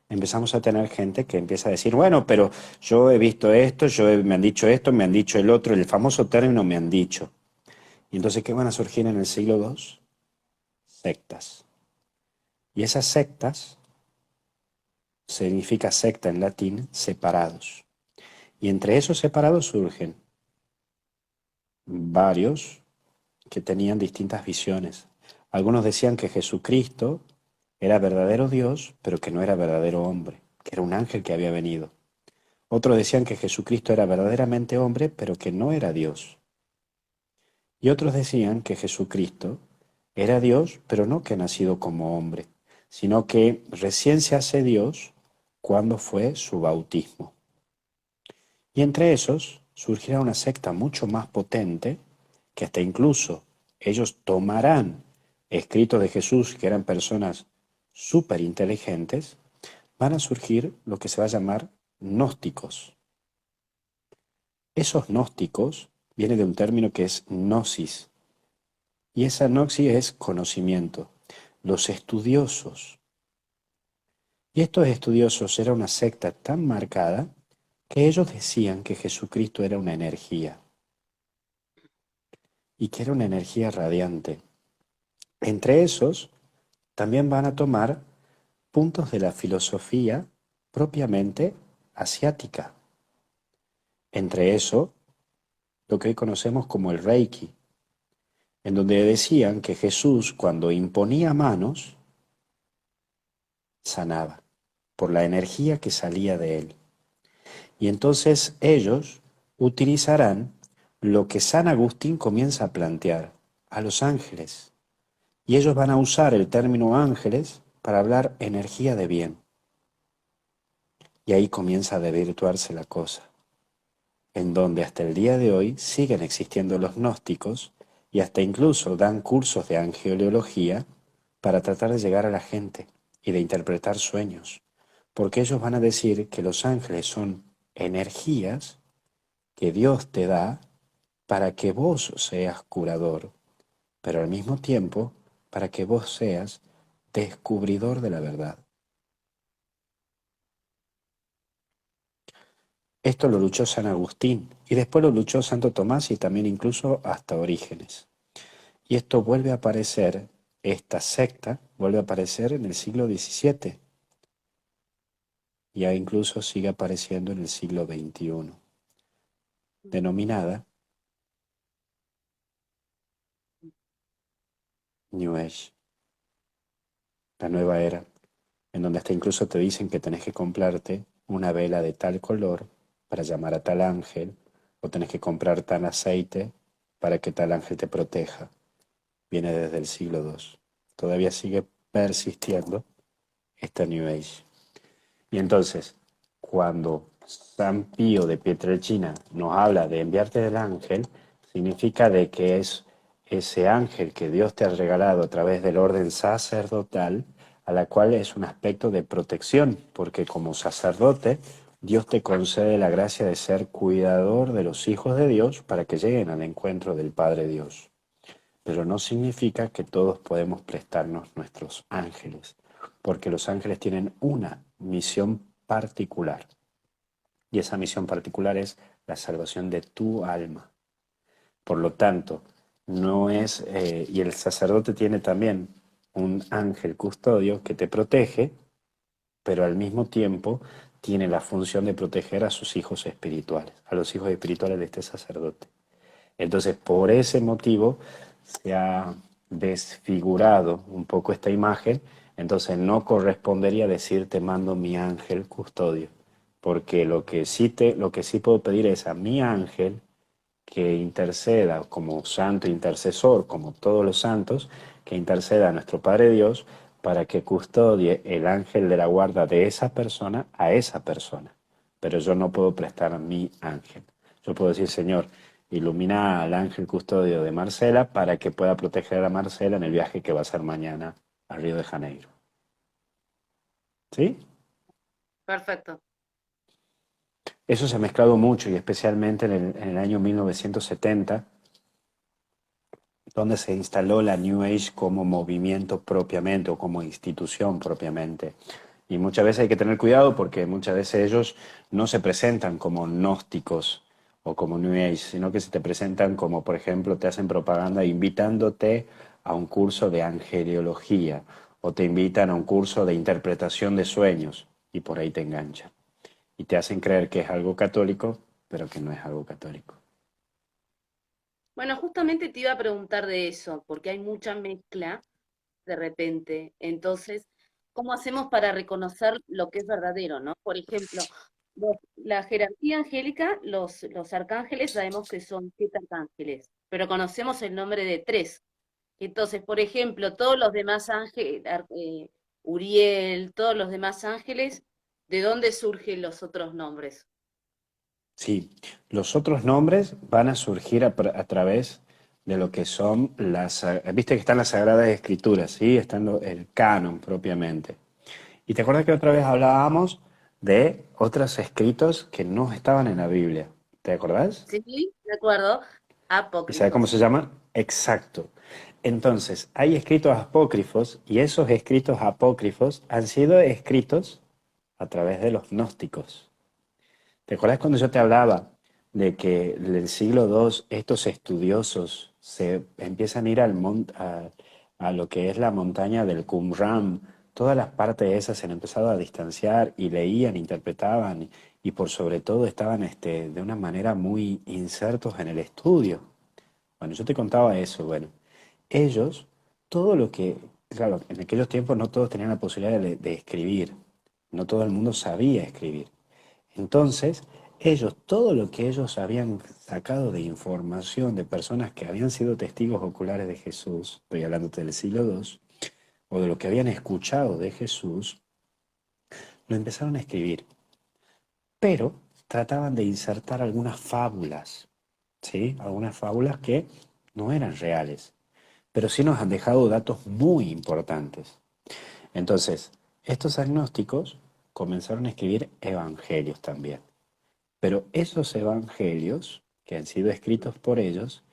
Speaker 1: empezamos a tener gente que empieza a decir, bueno, pero yo he visto esto, me han dicho esto, me han dicho el otro, el famoso término me han dicho. Y entonces, ¿qué van a surgir en el siglo II? Sectas. Y esas sectas, significa secta en latín, separados. Y entre esos separados surgen varios que tenían distintas visiones. Algunos decían que Jesucristo era verdadero Dios, pero que no era verdadero hombre, que era un ángel que había venido. Otros decían que Jesucristo era verdaderamente hombre, pero que no era Dios. Y otros decían que Jesucristo era Dios, pero no que ha nacido como hombre, sino que recién se hace Dios cuando fue su bautismo. Y entre esos surgirá una secta mucho más potente, que hasta incluso ellos tomarán escritos de Jesús, que eran personas súper inteligentes, van a surgir lo que se va a llamar gnósticos. Esos gnósticos viene de un término que es gnosis, y esa gnosis es conocimiento, los estudiosos. Y estos estudiosos era una secta tan marcada que ellos decían que Jesucristo era una energía y que era una energía radiante. Entre esos también van a tomar puntos de la filosofía propiamente asiática. Entre eso, lo que hoy conocemos como el Reiki, en donde decían que Jesús, cuando imponía manos, sanaba por la energía que salía de él. Y entonces ellos utilizarán lo que San Agustín comienza a plantear, a los ángeles. Y ellos van a usar el término ángeles para hablar energía de bien. Y ahí comienza a desvirtuarse la cosa, en donde hasta el día de hoy siguen existiendo los gnósticos y hasta incluso dan cursos de angeología para tratar de llegar a la gente y de interpretar sueños, porque ellos van a decir que los ángeles son energías que Dios te da para que vos seas curador, pero al mismo tiempo para que vos seas descubridor de la verdad. Esto lo luchó San Agustín y después lo luchó Santo Tomás y también incluso hasta Orígenes. Y esto vuelve a aparecer, esta secta vuelve a aparecer en el siglo XVII y ya incluso sigue apareciendo en el siglo XXI, denominada New Age, la nueva era, en donde hasta incluso te dicen que tenés que comprarte una vela de tal color para llamar a tal ángel, o tenés que comprar tal aceite para que tal ángel te proteja. Viene desde el siglo II. Todavía sigue persistiendo esta New Age. Y entonces, cuando San Pío de Pietrelcina nos habla de enviarte del ángel, significa de que es ese ángel que Dios te ha regalado a través del orden sacerdotal, a la cual es un aspecto de protección, porque como sacerdote, Dios te concede la gracia de ser cuidador de los hijos de Dios para que lleguen al encuentro del Padre Dios. Pero no significa que todos podemos prestarnos nuestros ángeles, porque los ángeles tienen una misión particular, y esa misión particular es la salvación de tu alma. Por lo tanto, no es, y el sacerdote tiene también un ángel custodio que te protege, pero al mismo tiempo tiene la función de proteger a sus hijos espirituales, a los hijos espirituales de este sacerdote. Entonces, por ese motivo se ha desfigurado un poco esta imagen, entonces no correspondería decir te mando mi ángel custodio, porque lo que sí puedo pedir es a mi ángel que interceda como santo intercesor, como todos los santos, que interceda a nuestro Padre Dios para que custodie el ángel de la guarda de esa persona a esa persona. Pero yo no puedo prestar a mi ángel. Yo puedo decir, Señor, ilumina al ángel custodio de Marcela para que pueda proteger a Marcela en el viaje que va a hacer mañana a Río de Janeiro. ¿Sí?
Speaker 2: Perfecto.
Speaker 1: Eso se ha mezclado mucho y especialmente en el año 1970 donde se instaló la New Age como movimiento propiamente o como institución propiamente. Y muchas veces hay que tener cuidado porque muchas veces ellos no se presentan como gnósticos o como New Age, sino que se te presentan como, por ejemplo, te hacen propaganda invitándote a un curso de angeliología o te invitan a un curso de interpretación de sueños y por ahí te enganchan. Y te hacen creer que es algo católico, pero que no es algo católico.
Speaker 2: Bueno, justamente te iba a preguntar de eso, porque hay mucha mezcla de repente. Entonces, ¿cómo hacemos para reconocer lo que es verdadero, no? Por ejemplo, la jerarquía angélica, los arcángeles, sabemos que son 7 arcángeles, pero conocemos el nombre de 3. Entonces, por ejemplo, todos los demás ángeles, Uriel, todos los demás ángeles, ¿de dónde surgen los otros nombres?
Speaker 1: Sí, los otros nombres van a surgir a través de lo que son viste que están las Sagradas Escrituras, ¿sí? Están el canon propiamente. Y te acuerdas que otra vez hablábamos de otros escritos que no estaban en la Biblia. ¿Te acordás?
Speaker 2: Sí, de acuerdo,
Speaker 1: ¿Y sabes cómo se
Speaker 2: apócrifos.
Speaker 1: llaman? Exacto. Entonces, hay escritos apócrifos y esos escritos apócrifos han sido escritos a través de los gnósticos. ¿Te acuerdas cuando yo te hablaba de que en el siglo II estos estudiosos se empiezan a ir a lo que es la montaña del Qumran? Todas las partes esas se han empezado a distanciar y leían, interpretaban y por sobre todo estaban de una manera muy insertos en el estudio. Bueno, yo te contaba eso, bueno, ellos, todo lo que, claro, en aquellos tiempos no todos tenían la posibilidad de escribir, no todo el mundo sabía escribir. Entonces, ellos, todo lo que ellos habían sacado de información de personas que habían sido testigos oculares de Jesús, estoy hablando del siglo II, o de lo que habían escuchado de Jesús, lo empezaron a escribir, pero trataban de insertar algunas fábulas, ¿sí? Algunas fábulas que no eran reales, pero sí nos han dejado datos muy importantes. Entonces, estos agnósticos comenzaron a escribir evangelios también. Pero esos evangelios, que han sido escritos por ellos,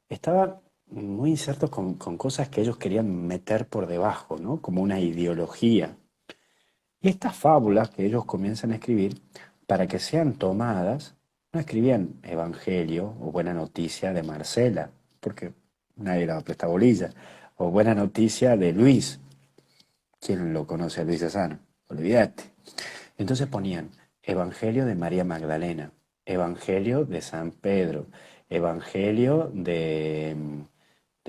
Speaker 1: estaban muy insertos con cosas que ellos querían meter por debajo, ¿no? Como una ideología. Y estas fábulas que ellos comienzan a escribir, para que sean tomadas, no escribían evangelio o buena noticia de Marcela, porque nadie le va a prestar bolilla, o buena noticia de Luis. ¿Quién lo conoce a Luis Asano? Olvídate. Entonces ponían Evangelio de María Magdalena, Evangelio de San Pedro, Evangelio de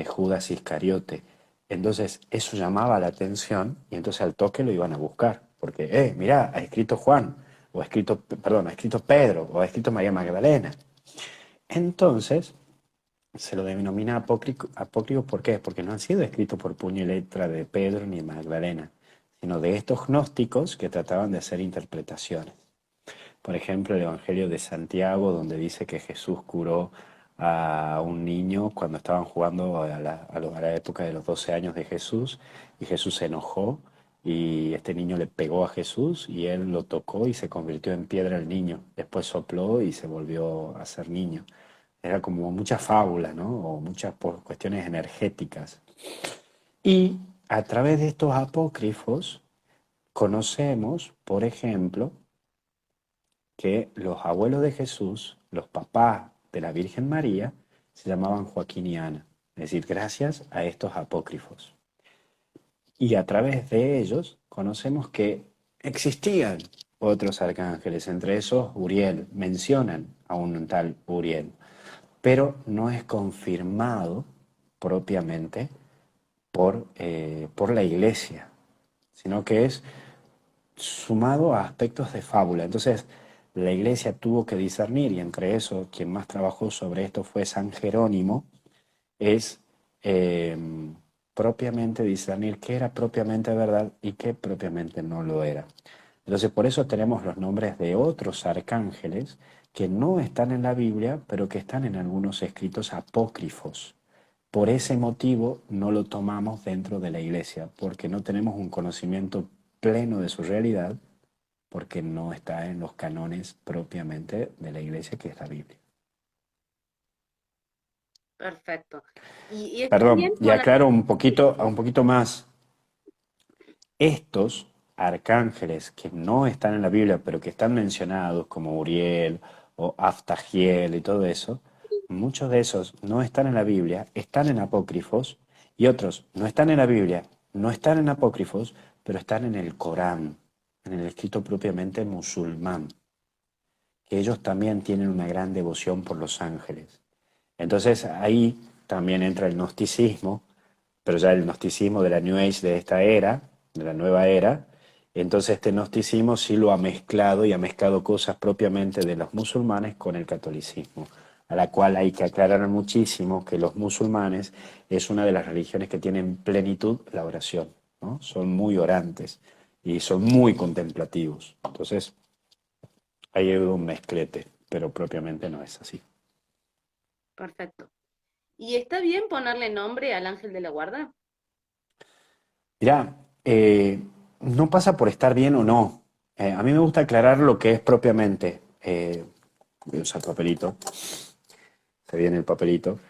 Speaker 1: Judas Iscariote. Entonces eso llamaba la atención y entonces al toque lo iban a buscar. Porque, mirá, ha escrito Juan, o ha escrito, perdón, ha escrito Pedro, o ha escrito María Magdalena. Entonces se lo denomina apócrifo, ¿por qué? Porque no han sido escritos por puño y letra de Pedro ni Magdalena, sino de estos gnósticos que trataban de hacer interpretaciones. Por ejemplo, el Evangelio de Santiago, donde dice que Jesús curó a un niño cuando estaban jugando a la época de los 12 años de Jesús, y Jesús se enojó y este niño le pegó a Jesús y él lo tocó y se convirtió en piedra el niño. Después sopló y se volvió a ser niño. Era como mucha fábula, ¿no? O muchas cuestiones energéticas. Y a través de estos apócrifos conocemos, por ejemplo, que los abuelos de Jesús, los papás de la Virgen María, se llamaban Joaquín y Ana, es decir, gracias a estos apócrifos. Y a través de ellos conocemos que existían otros arcángeles, entre esos Uriel, mencionan a un tal Uriel, pero no es confirmado propiamente por la iglesia, sino que es sumado a aspectos de fábula. Entonces, la iglesia tuvo que discernir, y entre eso, quien más trabajó sobre esto fue San Jerónimo, es eh, propiamente discernir qué era propiamente verdad y qué propiamente no lo era. Entonces, por eso tenemos los nombres de otros arcángeles que no están en la Biblia, pero que están en algunos escritos apócrifos. Por ese motivo no lo tomamos dentro de la iglesia, porque no tenemos un conocimiento pleno de su realidad, porque no está en los canones propiamente de la iglesia, que es la Biblia.
Speaker 2: Perfecto. Y está bien
Speaker 1: Perdón, y
Speaker 2: poner...
Speaker 1: aclaro un poquito más. Estos arcángeles que no están en la Biblia, pero que están mencionados, como Uriel o Aftagiel y todo eso, muchos de esos no están en la Biblia, están en apócrifos, y otros no están en la Biblia, no están en apócrifos, pero están en el Corán, en el escrito propiamente musulmán, que ellos también tienen una gran devoción por los ángeles. Entonces ahí también entra el gnosticismo, pero ya el gnosticismo de la New Age de esta era, de la nueva era. Entonces este gnosticismo sí lo ha mezclado y ha mezclado cosas propiamente de los musulmanes con el catolicismo, a la cual hay que aclarar muchísimo que los musulmanes es una de las religiones que tienen plenitud la oración, ¿no? Son muy orantes y son muy contemplativos. Entonces hay un mezclete, pero propiamente no es así.
Speaker 2: Perfecto. ¿Y está bien ponerle nombre al ángel de la guarda?
Speaker 1: Mirá, no pasa por estar bien o no. A mí me gusta aclarar lo que es propiamente. Voy a usar papelito. Se viene el papelito.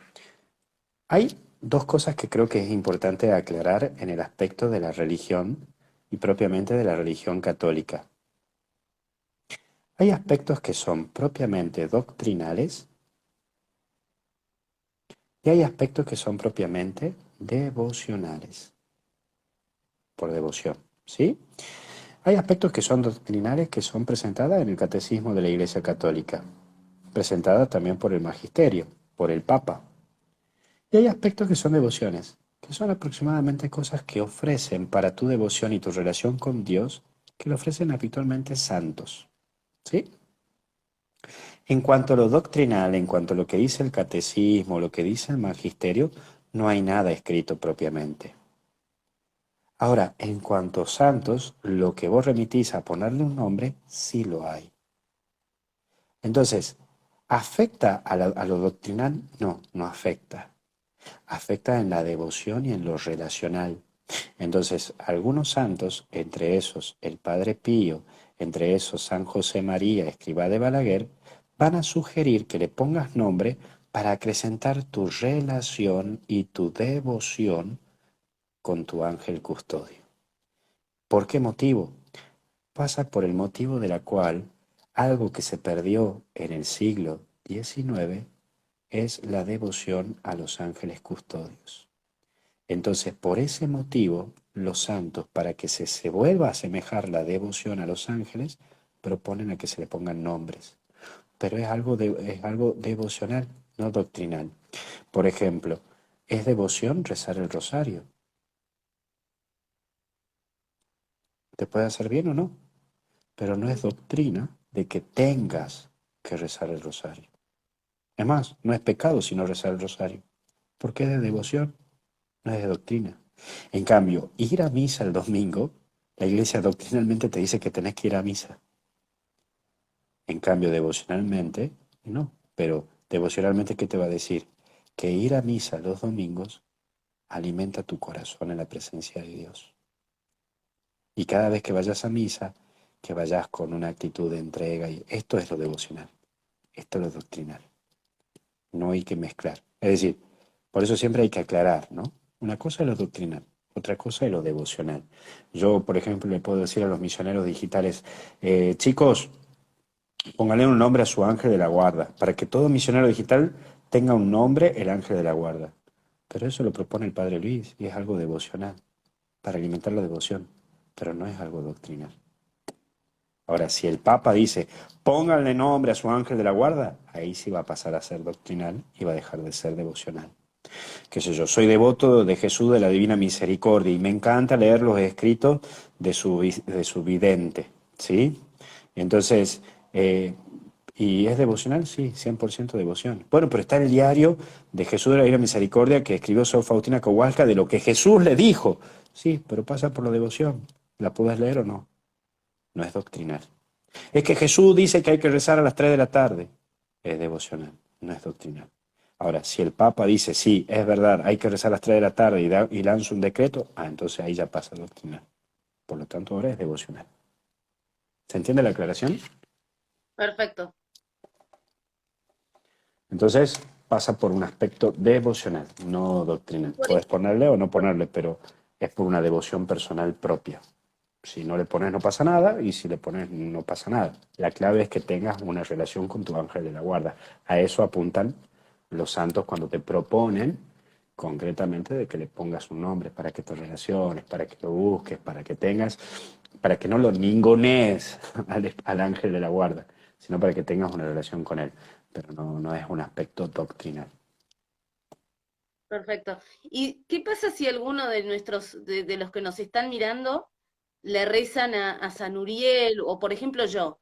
Speaker 1: Hay dos cosas que creo que es importante aclarar en el aspecto de la religión y propiamente de la religión católica. Hay aspectos que son propiamente doctrinales y hay aspectos que son propiamente devocionales, por devoción, ¿sí? Hay aspectos que son doctrinales que son presentadas en el Catecismo de la Iglesia Católica, presentada también por el Magisterio, por el Papa. Y hay aspectos que son devociones, que son aproximadamente cosas que ofrecen para tu devoción y tu relación con Dios, que lo ofrecen habitualmente santos. ¿Sí? En cuanto a lo doctrinal, en cuanto a lo que dice el Catecismo, lo que dice el Magisterio, no hay nada escrito propiamente. Ahora, en cuanto a santos, lo que vos remitís a ponerle un nombre, sí lo hay. Entonces, ¿afecta a lo doctrinal? No, no afecta. Afecta en la devoción y en lo relacional. Entonces, algunos santos, entre esos el Padre Pío, entre esos San José María, escriba de Balaguer, van a sugerir que le pongas nombre para acrecentar tu relación y tu devoción con tu ángel custodio. ¿Por qué motivo? Pasa por el motivo de la cual algo que se perdió en el siglo XIX es la devoción a los ángeles custodios. Entonces, por ese motivo, los santos, para que se vuelva a asemejar la devoción a los ángeles, proponen a que se le pongan nombres. Pero es algo devocional, no doctrinal. Por ejemplo, ¿es devoción rezar el rosario? ¿Te puede hacer bien o no? Pero no es doctrina de que tengas que rezar el rosario. Es más, no es pecado sino rezar el rosario, porque es de devoción, no es de doctrina. En cambio, ir a misa el domingo, la iglesia doctrinalmente te dice que tenés que ir a misa. En cambio, devocionalmente, no. Pero devocionalmente, ¿qué te va a decir? Que ir a misa los domingos alimenta tu corazón en la presencia de Dios. Y cada vez que vayas a misa, que vayas con una actitud de entrega. Y esto es lo devocional, esto es lo doctrinal. No hay que mezclar. Es decir, por eso siempre hay que aclarar, ¿no? Una cosa es lo doctrinal, otra cosa es lo devocional. Yo, por ejemplo, le puedo decir a los misioneros digitales, chicos, pónganle un nombre a su ángel de la guarda, para que todo misionero digital tenga un nombre, el ángel de la guarda. Pero eso lo propone el Padre Luis y es algo devocional, para alimentar la devoción, pero no es algo doctrinal. Ahora, si el Papa dice, pónganle nombre a su ángel de la guarda, ahí sí va a pasar a ser doctrinal y va a dejar de ser devocional. Qué sé yo, soy devoto de Jesús de la Divina Misericordia y me encanta leer los escritos de su vidente, ¿sí? Entonces, ¿y es devocional? Sí, 100% devoción. Bueno, pero está el diario de Jesús de la Divina Misericordia que escribió Sor Faustina Kowalska de lo que Jesús le dijo. Sí, pero pasa por la devoción. ¿La puedes leer o no? No es doctrinal. Es que Jesús dice que hay que rezar a las 3 de la tarde. Es devocional, no es doctrinal. Ahora, si el Papa dice, sí, es verdad, hay que rezar a las 3 de la tarde y lanza un decreto, entonces ahí ya pasa a doctrinal. Por lo tanto, ahora es devocional. ¿Se entiende la aclaración?
Speaker 2: Perfecto.
Speaker 1: Entonces, pasa por un aspecto devocional, no doctrinal.
Speaker 2: Por
Speaker 1: Puedes
Speaker 2: ejemplo,
Speaker 1: ponerle o no ponerle, pero es por una devoción personal propia. Si no le pones no pasa nada y si le pones no pasa nada. La clave es que tengas una relación con tu ángel de la guarda. A eso apuntan los santos cuando te proponen concretamente de que le pongas un nombre para que te relaciones, para que lo busques, para que tengas, para que no lo ningunees al ángel de la guarda, sino para que tengas una relación con él. Pero no es un aspecto doctrinal.
Speaker 2: perfecto. ¿Y qué pasa si alguno de de los que nos están mirando, le rezan a San Uriel, o por ejemplo yo,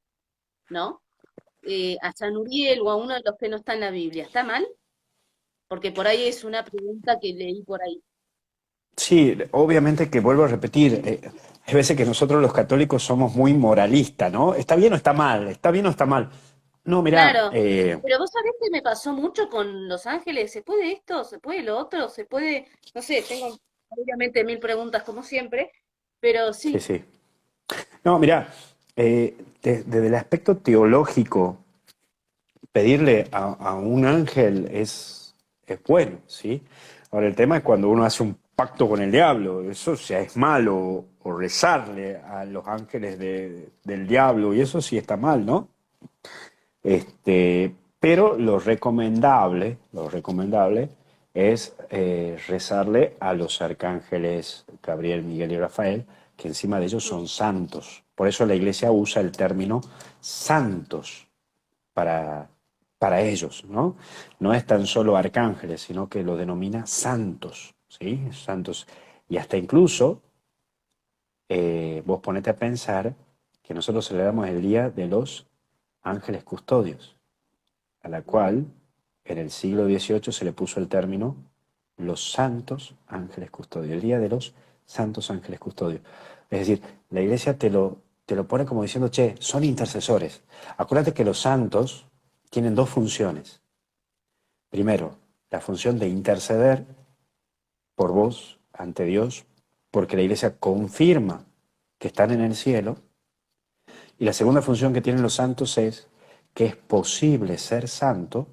Speaker 2: ¿no? A San Uriel o a uno de los que no está en la Biblia? ¿Está mal? Porque por ahí es una pregunta que leí por ahí.
Speaker 1: Sí, obviamente que vuelvo a repetir, hay veces que nosotros los católicos somos muy moralistas, ¿no? ¿Está bien o está mal? ¿Está bien o está mal? No, mira,
Speaker 2: Claro, pero vos sabés que me pasó mucho con Los Ángeles. ¿Se puede esto? ¿Se puede lo otro? ¿Se puede? No sé, tengo obviamente mil preguntas como siempre, pero
Speaker 1: sí,
Speaker 2: sí,
Speaker 1: sí. No, mira, desde el aspecto teológico, pedirle a un ángel es bueno, ¿sí? Ahora, el tema es cuando uno hace un pacto con el diablo, eso ya es malo, o rezarle a los ángeles del diablo, y eso sí está mal, ¿no? Pero lo recomendable es rezarle a los arcángeles Gabriel, Miguel y Rafael, que encima de ellos son santos. Por eso la iglesia usa el término santos para, para ellos, ¿no? No es tan solo arcángeles, sino que lo denomina santos, ¿sí? Santos. Y hasta incluso vos ponete a pensar que nosotros celebramos el Día de los Ángeles Custodios, a la cual en el siglo XVIII se le puso el término los santos ángeles custodios, el día de los santos ángeles custodios. Es decir, la iglesia te lo pone como diciendo, che, son intercesores. Acuérdate que los santos tienen dos funciones. Primero, la función de interceder por vos ante Dios, porque la iglesia confirma que están en el cielo. Y la segunda función que tienen los santos es que es posible ser santo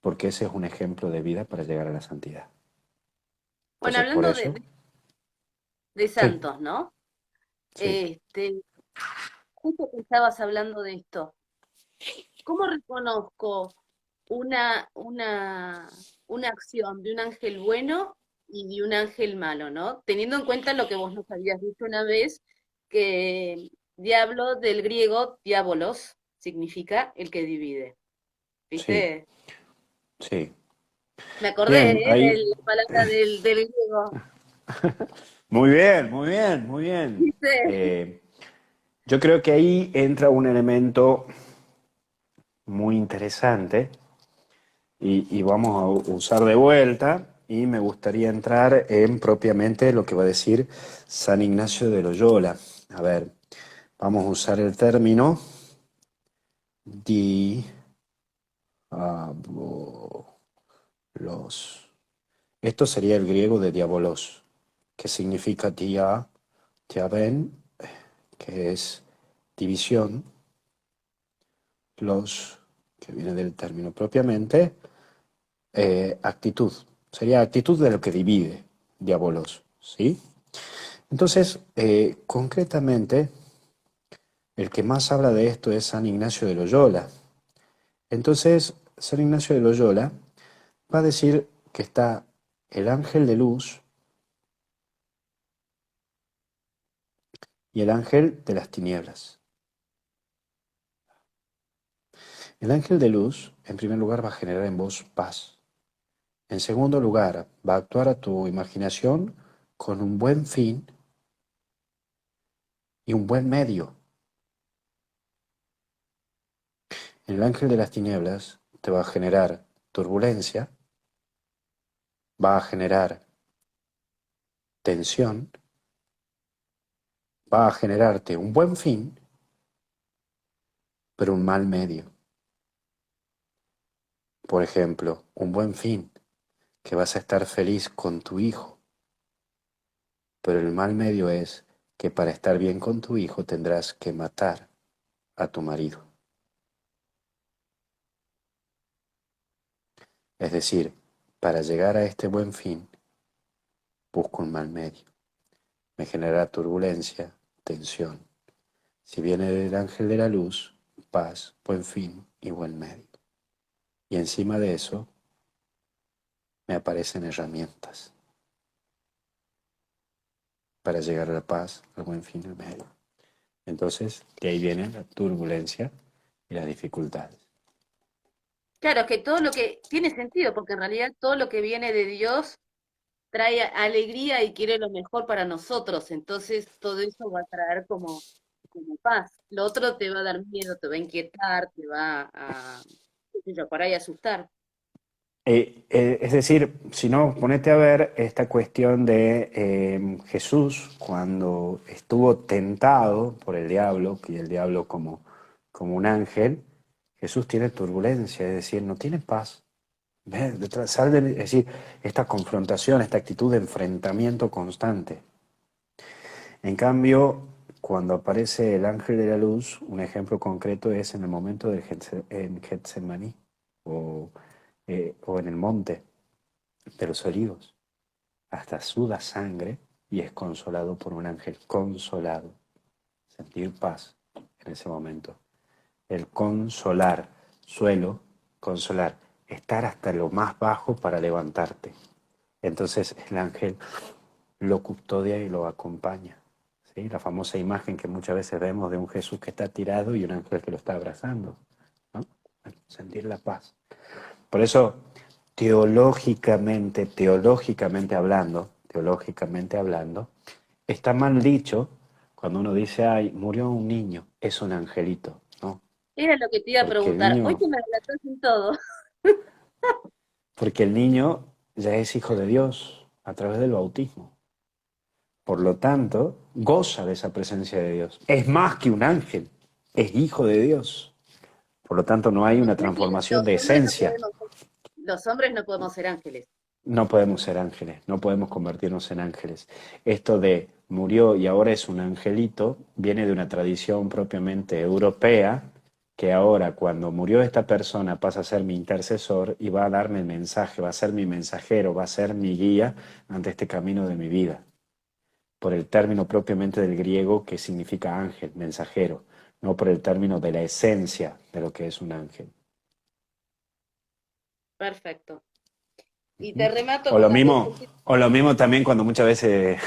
Speaker 1: porque ese es un ejemplo de vida para llegar a la santidad.
Speaker 2: bueno,
Speaker 1: Entonces, por
Speaker 2: hablando
Speaker 1: eso,
Speaker 2: de
Speaker 1: sí,
Speaker 2: santos, ¿no?
Speaker 1: sí,
Speaker 2: Este, justo que estabas hablando de esto, ¿cómo reconozco una acción de un ángel bueno y de un ángel malo, ¿no? Teniendo en cuenta lo que vos nos habías dicho una vez, que diablo del griego diabolos significa el que divide.
Speaker 1: sí,
Speaker 2: ¿Viste?
Speaker 1: sí.
Speaker 2: Me acordé,
Speaker 1: Bien,
Speaker 2: de
Speaker 1: ahí,
Speaker 2: la palabra del griego.
Speaker 1: muy bien, muy bien, muy bien.
Speaker 2: ¿Viste?
Speaker 1: Yo creo que ahí entra un elemento muy interesante y vamos a usar de vuelta y me gustaría entrar en propiamente lo que va a decir San Ignacio de Loyola. A ver, vamos a usar el término diabolos. Esto sería el griego de diabolos, que significa diaben, que es división, los, que viene del término propiamente, actitud. Sería actitud de lo que divide, diabolos, ¿sí? Entonces, concretamente, el que más habla de esto es San Ignacio de Loyola. Entonces, San Ignacio de Loyola va a decir que está el ángel de luz y el ángel de las tinieblas. El ángel de luz, en primer lugar, va a generar en vos paz. En segundo lugar, va a actuar a tu imaginación con un buen fin y un buen medio. El ángel de las tinieblas te va a generar turbulencia, va a generar tensión, va a generarte un buen fin, pero un mal medio. Por ejemplo, un buen fin, que vas a estar feliz con tu hijo, pero el mal medio es que para estar bien con tu hijo tendrás que matar a tu marido. Es decir, para llegar a este buen fin, busco un mal medio. Me genera turbulencia, tensión. Si viene del ángel de la luz, paz, buen fin y buen medio. Y encima de eso, me aparecen herramientas para llegar a la paz, al buen fin y al medio. Entonces, de ahí viene la turbulencia y las dificultades.
Speaker 2: Claro, es que todo lo que tiene sentido, porque en realidad todo lo que viene de Dios trae alegría y quiere lo mejor para nosotros, entonces todo eso va a traer como paz. Lo otro te va a dar miedo, te va a inquietar, te va a, qué sé yo, por ahí asustar.
Speaker 1: Es decir, si no, ponete a ver esta cuestión de Jesús cuando estuvo tentado por el diablo, y el diablo como un ángel, Jesús tiene turbulencia, es decir, no tiene paz. ¿Ves? Es decir, esta confrontación, esta actitud de enfrentamiento constante. En cambio, cuando aparece el ángel de la luz, un ejemplo concreto es en el momento en Getsemaní o, o en el monte de los olivos. Hasta suda sangre y es consolado por un ángel, consolado. Sentir paz en ese momento. El consolar, suelo, consolar, estar hasta lo más bajo para levantarte. Entonces el ángel lo custodia y lo acompaña. ¿Sí? La famosa imagen que muchas veces vemos de un Jesús que está tirado y un ángel que lo está abrazando, ¿no? Sentir la paz. Por eso, teológicamente hablando, está mal dicho cuando uno dice, ay, murió un niño, es un angelito, ¿no?
Speaker 2: Era lo que te iba a
Speaker 1: Porque el
Speaker 2: preguntar. Hoy
Speaker 1: niño,
Speaker 2: que me relatás en todo.
Speaker 1: porque el niño ya es hijo de Dios a través del bautismo. Por lo tanto, goza de esa presencia de Dios. Es más que un ángel, es hijo de Dios. Por lo tanto, no hay
Speaker 2: O
Speaker 1: una
Speaker 2: sea que
Speaker 1: transformación de esencia.
Speaker 2: los hombres no podemos ser ángeles.
Speaker 1: No podemos ser ángeles, no podemos convertirnos en ángeles. Esto de murió y ahora es un angelito viene de una tradición propiamente europea, que ahora cuando murió esta persona pasa a ser mi intercesor y va a darme el mensaje, va a ser mi mensajero, va a ser mi guía ante este camino de mi vida, por el término propiamente del griego que significa ángel, mensajero, no por el término de la esencia de lo que es un ángel.
Speaker 2: Perfecto. Y te remato
Speaker 1: O
Speaker 2: con
Speaker 1: lo
Speaker 2: las dos
Speaker 1: mismo,
Speaker 2: últimas.
Speaker 1: o lo mismo también cuando muchas veces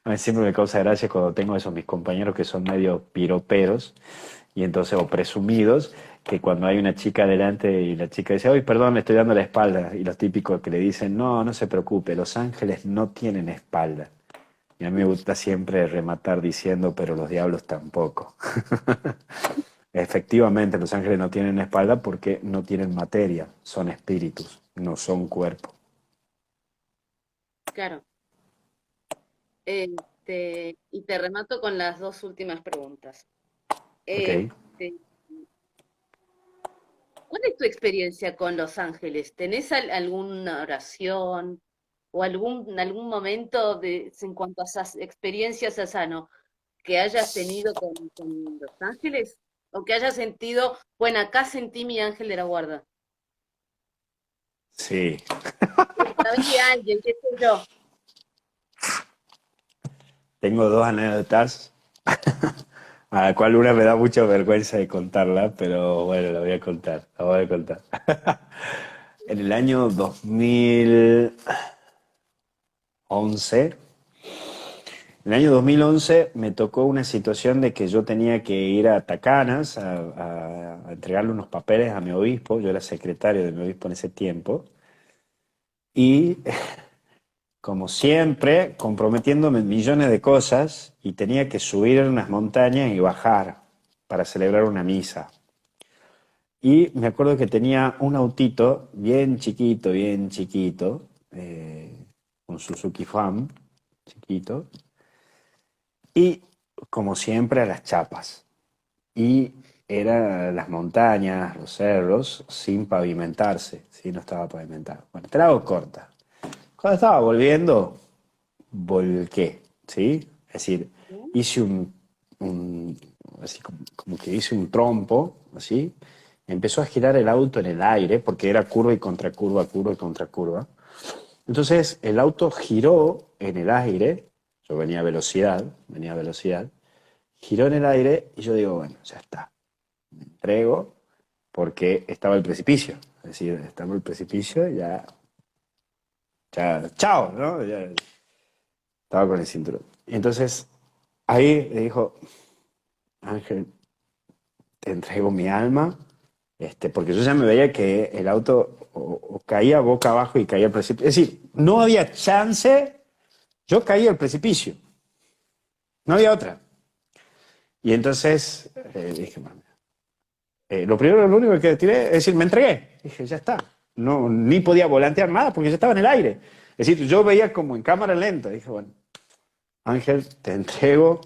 Speaker 1: a mí siempre me causa gracia cuando tengo esos mis compañeros que son medio piroperos y entonces o presumidos, que cuando hay una chica delante y la chica dice, "Ay, perdón, le estoy dando la espalda", y los típicos que le dicen, "No, no se preocupe, los ángeles no tienen espalda". Y a mí me gusta siempre rematar diciendo, "Pero los diablos tampoco". Efectivamente, los ángeles no tienen espalda porque no tienen materia, son espíritus, no son cuerpo.
Speaker 2: Claro. Y te remato con las dos últimas preguntas.
Speaker 1: ¿Ok?
Speaker 2: Este, ¿Cuál es tu experiencia con los ángeles? ¿Tenés alguna oración o algún momento en cuanto a esas experiencias, Asano, que hayas tenido con los ángeles? ¿O que hayas sentido, bueno, acá sentí mi ángel de la guarda?
Speaker 1: Sí.
Speaker 2: A través de alguien, qué sé yo.
Speaker 1: Tengo dos anécdotas, a la cual una me da mucha vergüenza de contarla, pero bueno, la voy a contar, la voy a contar. En el año 2011, en el año 2011 me tocó una situación de que yo tenía que ir a Tacanas a entregarle unos papeles a mi obispo, yo era secretario de mi obispo en ese tiempo, y como siempre, comprometiéndome en millones de cosas y tenía que subir unas montañas y bajar para celebrar una misa. Y me acuerdo que tenía un autito bien chiquito, un Suzuki Fan, chiquito, y como siempre a las chapas. Y eran las montañas, los cerros, sin pavimentarse, ¿sí? No estaba pavimentado. Bueno, te la hago corta. Cuando estaba volviendo, volqué, ¿sí? Es decir, hice un así como que hice un trompo, así, empezó a girar el auto en el aire, porque era curva y contracurva, curva y contracurva. Entonces el auto giró en el aire, yo venía a velocidad, giró en el aire y yo digo, bueno, ya está, me entrego porque estaba el precipicio. Es decir, estaba el precipicio, ya, chao, ¿no? Ya estaba con el cinturón. Y entonces ahí le dijo, Ángel, te entrego mi alma, porque yo ya me veía que el auto o caía boca abajo y caía al precipicio. Es decir, no había chance, yo caía al precipicio, no había otra. Y entonces dije, bueno, lo único que tiré, es decir, me entregué. Dije, ya está. No, ni podía volantear nada porque ya estaba en el aire. Es decir, yo veía como en cámara lenta. Dije, bueno, Ángel, te entrego,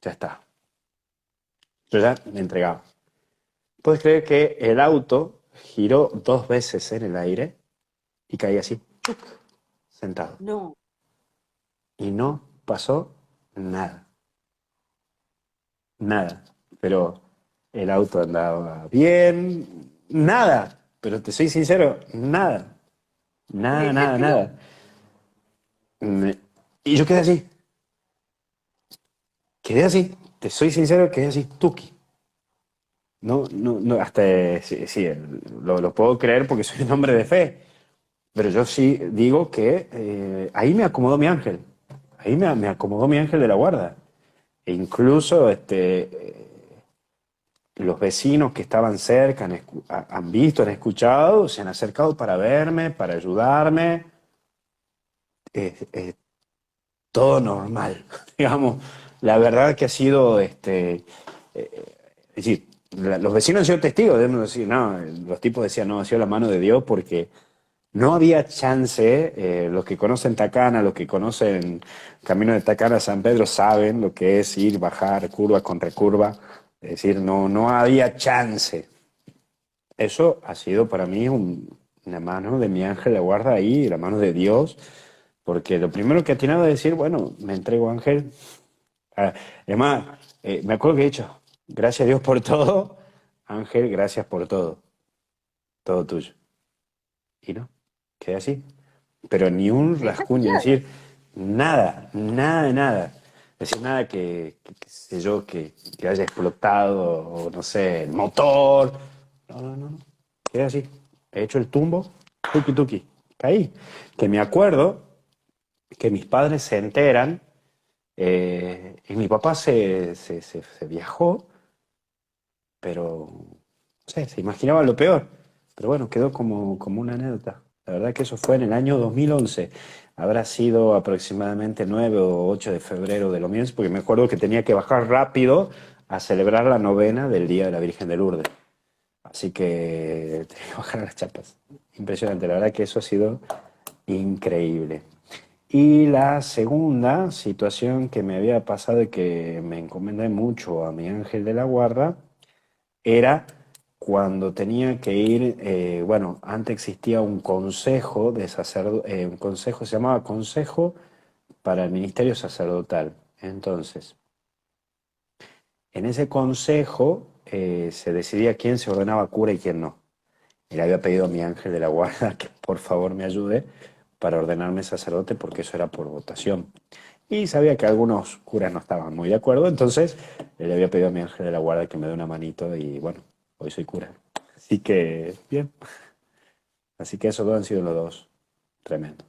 Speaker 1: ya está. Yo ya me entregaba. ¿Puedes creer que el auto giró 2 veces en el aire y caí así, ¡chuc!, sentado?
Speaker 2: No,
Speaker 1: Y no pasó nada, nada. Pero el auto andaba bien, nada. Pero te soy sincero, nada, nada, nada,
Speaker 2: déjatelo.
Speaker 1: nada. Y yo quedé así, te soy sincero, quedé así, tuki. No, no, no, hasta sí, sí, lo puedo creer porque soy un hombre de fe. Pero yo sí digo que ahí me acomodó mi ángel. Ahí me acomodó mi ángel de la guarda. E incluso los vecinos que estaban cerca han visto, han escuchado, se han acercado para verme, para ayudarme. Eh, todo normal, digamos. La verdad que ha sido, es decir, los vecinos han sido testigos, debemos decir, no, los tipos decían, no, ha sido la mano de Dios porque no había chance, los que conocen Tacana, los que conocen Camino de Tacana a San Pedro saben lo que es ir, bajar, curva contra curva, es decir, no, no había chance. Eso ha sido para mí una mano de mi ángel de guarda ahí, la mano de Dios, porque lo primero que ha atinado es decir, bueno, me entrego ángel. Ah, además, me acuerdo que he dicho, gracias a Dios por todo, ángel, gracias por todo, todo tuyo. Y no, quedé así. Pero ni un
Speaker 2: Dejaste
Speaker 1: rasguño, es
Speaker 2: nada.
Speaker 1: decir, nada, nada de nada. Es decir, nada qué sé yo, que haya explotado, o no sé, el motor. No, no, no, no. Quedé así. He hecho el tumbo, tuki tuki. Caí. Que me acuerdo que mis padres se enteran, y mi papá se viajó, pero no sé, se imaginaba lo peor. Pero bueno, quedó como una anécdota. La verdad que eso fue en el año 2011. Habrá sido aproximadamente 9 o 8 de febrero de lo mismo, porque me acuerdo que tenía que bajar rápido a celebrar la novena del Día de la Virgen de Lourdes. Así que tenía que bajar las chapas. Impresionante, la verdad que eso ha sido increíble. Y la segunda situación que me había pasado y que me encomendé mucho a mi ángel de la guarda era cuando tenía que ir, bueno, antes existía un consejo de un consejo, se llamaba Consejo para el Ministerio Sacerdotal. Entonces, en ese consejo se decidía quién se ordenaba cura y quién no. Y le había pedido a mi ángel de la guarda que por favor me ayude para ordenarme sacerdote porque eso era por votación. Y sabía que algunos curas no estaban muy de acuerdo, entonces le había pedido a mi ángel de la guarda que me dé una manito y bueno, hoy soy cura. Así que, bien. Así que esos dos han sido los dos. Tremendo.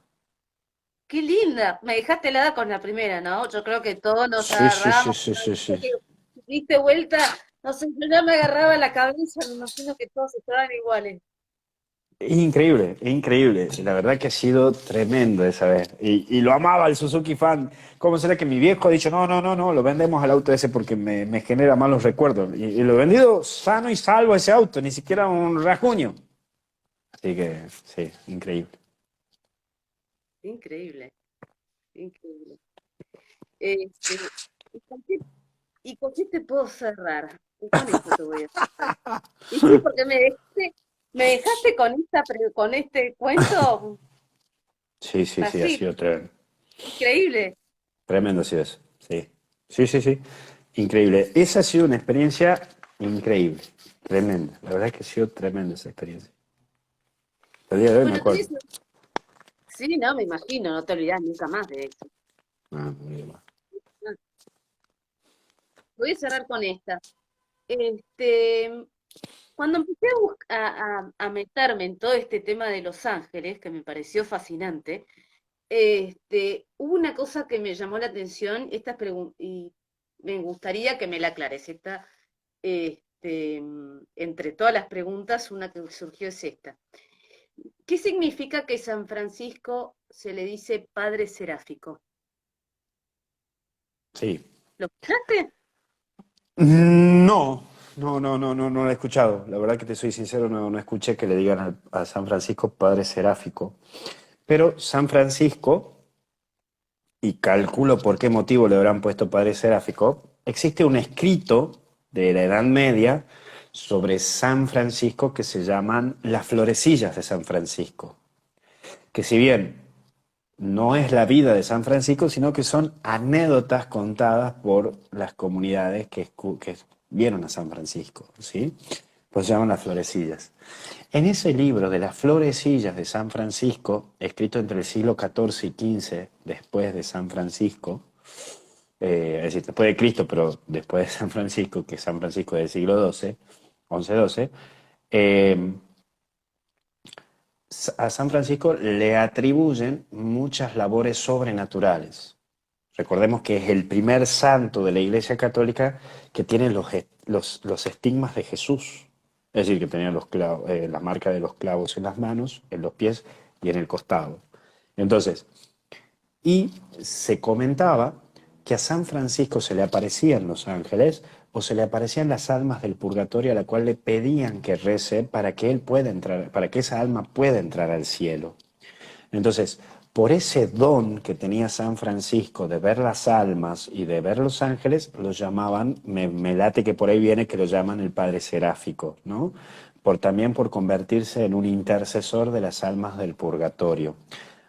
Speaker 2: Qué linda. Me dejaste helada con la primera, ¿no? Yo creo que todos nos
Speaker 1: Sí, sí, sí,
Speaker 2: agarramos.
Speaker 1: sí, sí, sí.
Speaker 2: Que diste vuelta, no sé, yo ya me agarraba la cabeza, me imagino que todos estaban iguales.
Speaker 1: Increíble, increíble. La verdad que ha sido tremendo esa vez. Y lo amaba el Suzuki fan. ¿Cómo será que mi viejo ha dicho, no, no, no, no, lo vendemos al auto ese porque me genera malos recuerdos? Y lo he vendido sano y salvo ese auto, ni siquiera un rasguño. Así que, sí, increíble.
Speaker 2: Increíble, increíble. Este, ¿y con qué te puedo cerrar? Y con esto te voy a cerrar. Y sí, porque me dejaste con este cuento
Speaker 1: Sí, sí, sí, ha
Speaker 2: así,
Speaker 1: sido
Speaker 2: increíble.
Speaker 1: tremendo, ha sido eso. Sí, sí, sí, sí. Increíble. Esa ha sido una experiencia increíble, tremenda. La verdad es que ha sido tremenda esa experiencia. El día de hoy me
Speaker 2: Bueno,
Speaker 1: acuerdo.
Speaker 2: sí, no, me imagino, no te olvidas nunca más de eso.
Speaker 1: Ah, muy bien.
Speaker 2: Ah, voy a cerrar con esta. Este, cuando empecé a meterme en todo este tema de Los Ángeles, que me pareció fascinante, hubo una cosa que me llamó la atención, y me gustaría que me la aclares. Entre todas las preguntas, una que surgió es esta. ¿Qué significa que San Francisco se le dice padre seráfico?
Speaker 1: Sí.
Speaker 2: ¿Lo escuchaste?
Speaker 1: No, no lo he escuchado. La verdad que te soy sincero, no escuché que le digan a San Francisco Padre Seráfico. Pero San Francisco, y calculo por qué motivo le habrán puesto Padre Seráfico, existe un escrito de la Edad Media sobre San Francisco que se llaman las florecillas de San Francisco. Que si bien no es la vida de San Francisco, sino que son anécdotas contadas por las comunidades que vieron a San Francisco, ¿sí? Pues se llaman las florecillas. En ese libro de las florecillas de San Francisco, escrito entre el siglo XIV y XV, después de San Francisco, es decir, después de Cristo, pero después de San Francisco, que San Francisco es del siglo XII, XI-XII, a San Francisco le atribuyen muchas labores sobrenaturales. Recordemos que es el primer santo de la Iglesia Católica que tiene los estigmas de Jesús. Es decir, que tenía la marca de los clavos en las manos, en los pies y en el costado. Entonces, y se comentaba que a San Francisco se le aparecían los ángeles o se le aparecían las almas del purgatorio a la cual le pedían que rece para que él pueda entrar, para que esa alma pueda entrar al cielo. Entonces, por ese don que tenía San Francisco de ver las almas y de ver los ángeles, lo llamaban, me late que por ahí viene que lo llaman el Padre Seráfico, ¿no? También por convertirse en un intercesor de las almas del purgatorio.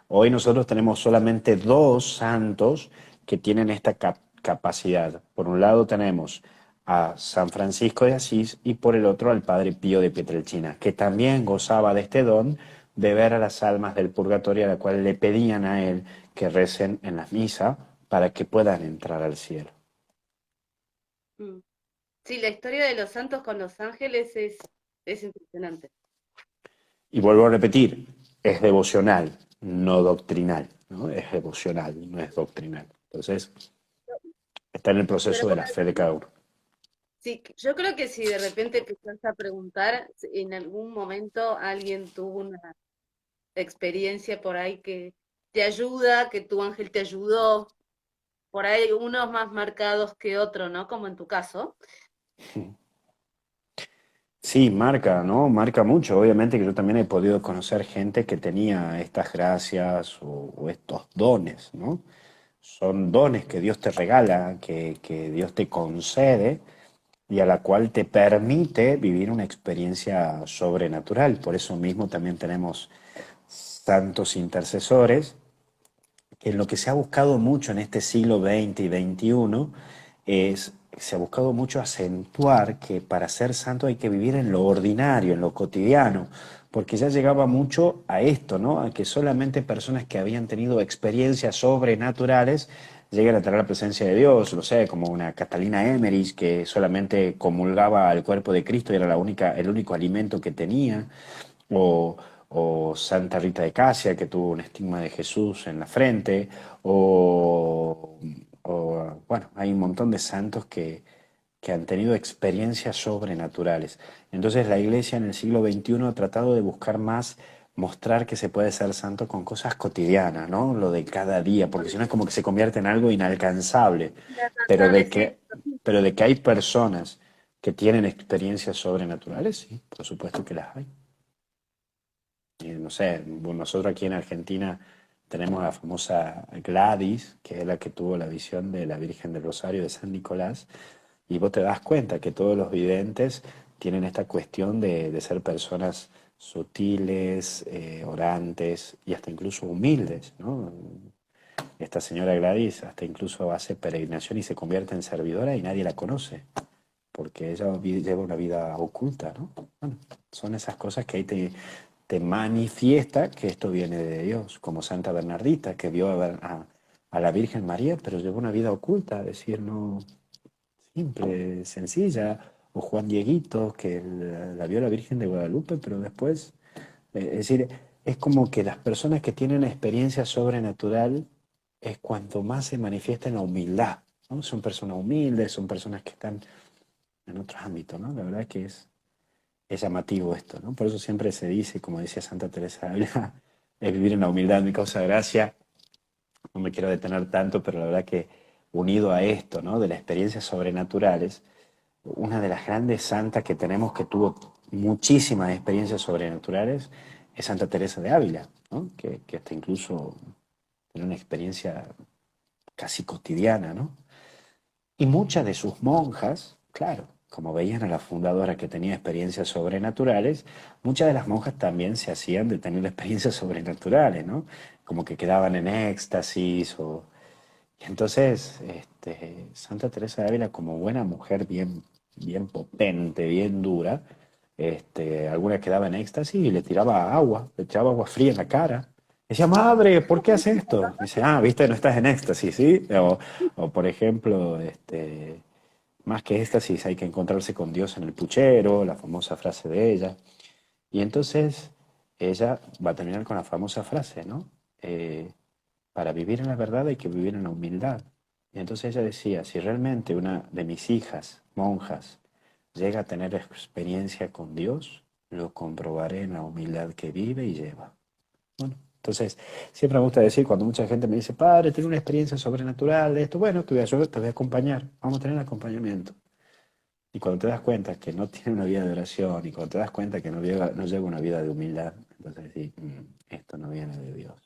Speaker 1: Hoy nosotros tenemos solamente dos santos que tienen esta capacidad. Por un lado tenemos a San Francisco de Asís y por el otro al Padre Pío de Pietrelcina, que también gozaba de este don de ver a las almas del purgatorio a la cual le pedían a él que recen en la misa para que puedan entrar al cielo.
Speaker 2: Mm. Sí, la historia de los santos con los ángeles es impresionante.
Speaker 1: Y vuelvo a repetir, es devocional, no doctrinal, ¿no? Es devocional, no es doctrinal. Entonces, está en el
Speaker 2: Pero
Speaker 1: proceso de
Speaker 2: por
Speaker 1: la
Speaker 2: ahí,
Speaker 1: fe de cada uno.
Speaker 2: sí, yo creo que si de repente empezás a preguntar, en algún momento alguien tuvo una experiencia por ahí que te ayuda, que tu ángel te ayudó, por ahí unos más marcados que otros, ¿no? Como en tu caso.
Speaker 1: Sí, marca, ¿no? Marca mucho. Obviamente que yo también he podido conocer gente que tenía estas gracias o estos dones, ¿no? Son dones que Dios te regala, que Dios te concede y a la cual te permite vivir una experiencia sobrenatural. Por eso mismo también tenemos santos intercesores en lo que se ha buscado mucho en este siglo XX y XXI se ha buscado mucho acentuar que para ser santo hay que vivir en lo ordinario, en lo cotidiano, porque ya llegaba mucho a esto, ¿no? A que solamente personas que habían tenido experiencias sobrenaturales lleguen a tener la presencia de Dios, no sé, como una Catalina Emmerich que solamente comulgaba al cuerpo de Cristo y era el único alimento que tenía, o, o Santa Rita de Casia, que tuvo un estigma de Jesús en la frente, bueno, hay un montón de santos que han tenido experiencias sobrenaturales. Entonces la iglesia en el siglo XXI ha tratado de buscar más mostrar que se puede ser santo con cosas cotidianas, ¿no? Lo de cada día, porque si no es como que se convierte en algo inalcanzable, pero
Speaker 2: Inalcanzable,
Speaker 1: de
Speaker 2: sí.
Speaker 1: que, pero de que hay personas que tienen experiencias sobrenaturales, sí, por supuesto que las hay. No sé, nosotros aquí en Argentina tenemos la famosa Gladys, que es la que tuvo la visión de la Virgen del Rosario de San Nicolás, y vos te das cuenta que todos los videntes tienen esta cuestión de ser personas sutiles, orantes y hasta incluso humildes, ¿no? Esta señora Gladys hasta incluso hace peregrinación y se convierte en servidora y nadie la conoce. porque ella lleva una vida oculta, ¿no? Bueno, son esas cosas que ahí te manifiesta que esto viene de Dios, como Santa Bernardita, que vio a la Virgen María, pero llevó una vida oculta, es decir, no simple, sencilla, o Juan Dieguito, que la vio la Virgen de Guadalupe, pero después, es decir, es como que las personas que tienen experiencia sobrenatural es cuanto más se manifiesta en la humildad, ¿no? Son personas humildes, son personas que están en otros ámbitos, ¿no? La verdad que es llamativo esto, ¿no? Por eso siempre se dice, como decía Santa Teresa de Ávila, es vivir en la humildad, mi causa gracia. No me quiero detener tanto, pero la verdad que unido a esto, ¿no? De las experiencias sobrenaturales, una de las grandes santas que tenemos que tuvo muchísimas experiencias sobrenaturales es Santa Teresa de Ávila, ¿no? Que hasta incluso tiene una experiencia casi cotidiana, ¿no? Y muchas de sus monjas, claro, como veían a la fundadora que tenía experiencias sobrenaturales, muchas de las monjas también se hacían de tener experiencias sobrenaturales, ¿no? Como que quedaban en éxtasis o... Y entonces, Santa Teresa de Ávila, como buena mujer bien potente, bien dura, alguna quedaba en éxtasis y le tiraba agua, le echaba agua fría en la cara. Decía, madre, ¿por qué hace esto? Dice, viste, no estás en éxtasis, ¿sí? O por ejemplo, más que éxtasis hay que encontrarse con Dios en el puchero, la famosa frase de ella. Y entonces ella va a terminar con la famosa frase, ¿no? Para vivir en la verdad hay que vivir en la humildad. Y entonces ella decía, si realmente una de mis hijas, monjas, llega a tener experiencia con Dios, lo comprobaré en la humildad que vive y lleva. Bueno, entonces siempre me gusta decir, cuando mucha gente me dice, padre, tengo una experiencia sobrenatural de esto, bueno, te voy a ayudar, te voy a acompañar, vamos a tener acompañamiento. Y cuando te das cuenta que no tiene una vida de oración y cuando te das cuenta que no lleva una vida de humildad, entonces decís, esto no viene de Dios.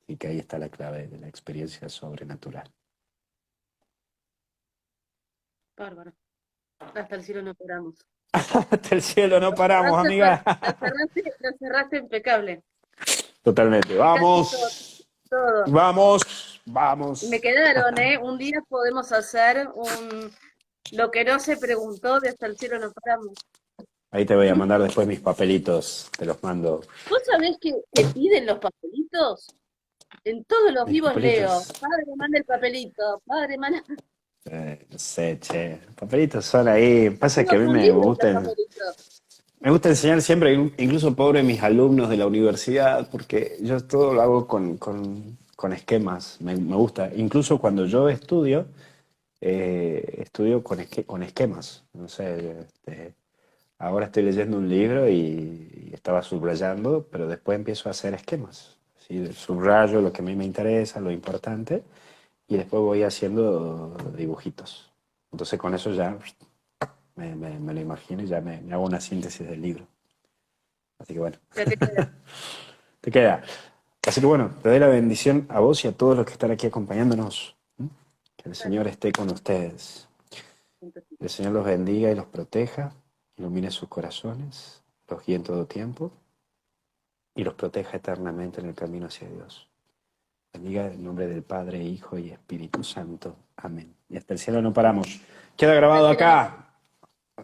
Speaker 1: Y que ahí está la clave de la experiencia sobrenatural.
Speaker 2: Bárbaro. Hasta el cielo no paramos.
Speaker 1: Hasta el cielo no paramos, amiga.
Speaker 2: Lo cerraste impecable.
Speaker 1: Totalmente.
Speaker 2: Casi todo,
Speaker 1: Vamos,
Speaker 2: todo.
Speaker 1: vamos,
Speaker 2: Y me
Speaker 1: vamos.
Speaker 2: quedaron, ¿eh? Un día podemos hacer un lo que no se preguntó de hasta el cielo no paramos.
Speaker 1: Ahí te voy a mandar después mis papelitos, te los mando.
Speaker 2: ¿Vos sabés que piden los papelitos? En todos los
Speaker 1: Mis
Speaker 2: vivos leo,
Speaker 1: papelitos.
Speaker 2: padre, manda el papelito, padre, manda.
Speaker 1: No sé, che. Papelitos son ahí. Pasa que a
Speaker 2: Tengo
Speaker 1: mí
Speaker 2: un libro de los papelitos.
Speaker 1: me gusta enseñar siempre, incluso pobre mis alumnos de la universidad, porque yo todo lo hago con esquemas. Me gusta. Incluso cuando yo estudio con esquemas. No sé, ahora estoy leyendo un libro y estaba subrayando, pero después empiezo a hacer esquemas. ¿Sí? Subrayo lo que a mí me interesa, lo importante, y después voy haciendo dibujitos. Entonces con eso ya me lo imagino y ya me hago una síntesis del libro. Así que bueno,
Speaker 2: Ya te queda.
Speaker 1: te queda. Así que bueno, te doy la bendición a vos y a todos los que están aquí acompañándonos. ¿Mm? Que el Señor esté con ustedes. El Señor los bendiga y los proteja, ilumine sus corazones, los guíe en todo tiempo y los proteja eternamente en el camino hacia Dios. Bendiga en nombre del Padre, Hijo y Espíritu Santo. Amén. Y hasta el cielo no paramos. Queda
Speaker 2: Hasta el
Speaker 1: grabado
Speaker 2: cielo no
Speaker 1: acá.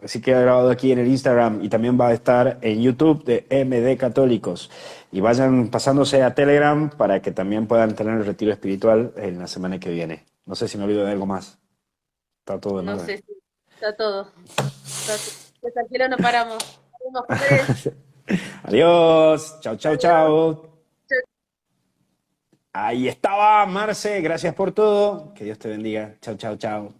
Speaker 1: Así queda grabado aquí en el Instagram y también va a estar en YouTube de MD Católicos. Y vayan pasándose a Telegram para que también puedan tener el retiro espiritual en la semana que viene. No sé si me olvido de algo más. Está todo en
Speaker 2: no
Speaker 1: orden.
Speaker 2: sé si está todo. Está todo. Hasta el cielo no paramos. Nos vemos, padres.
Speaker 1: Adiós. Chao, chao,
Speaker 2: Adiós.
Speaker 1: chao. Ahí estaba, Marce. Gracias por todo. Que Dios te bendiga. Chao, chao, chao.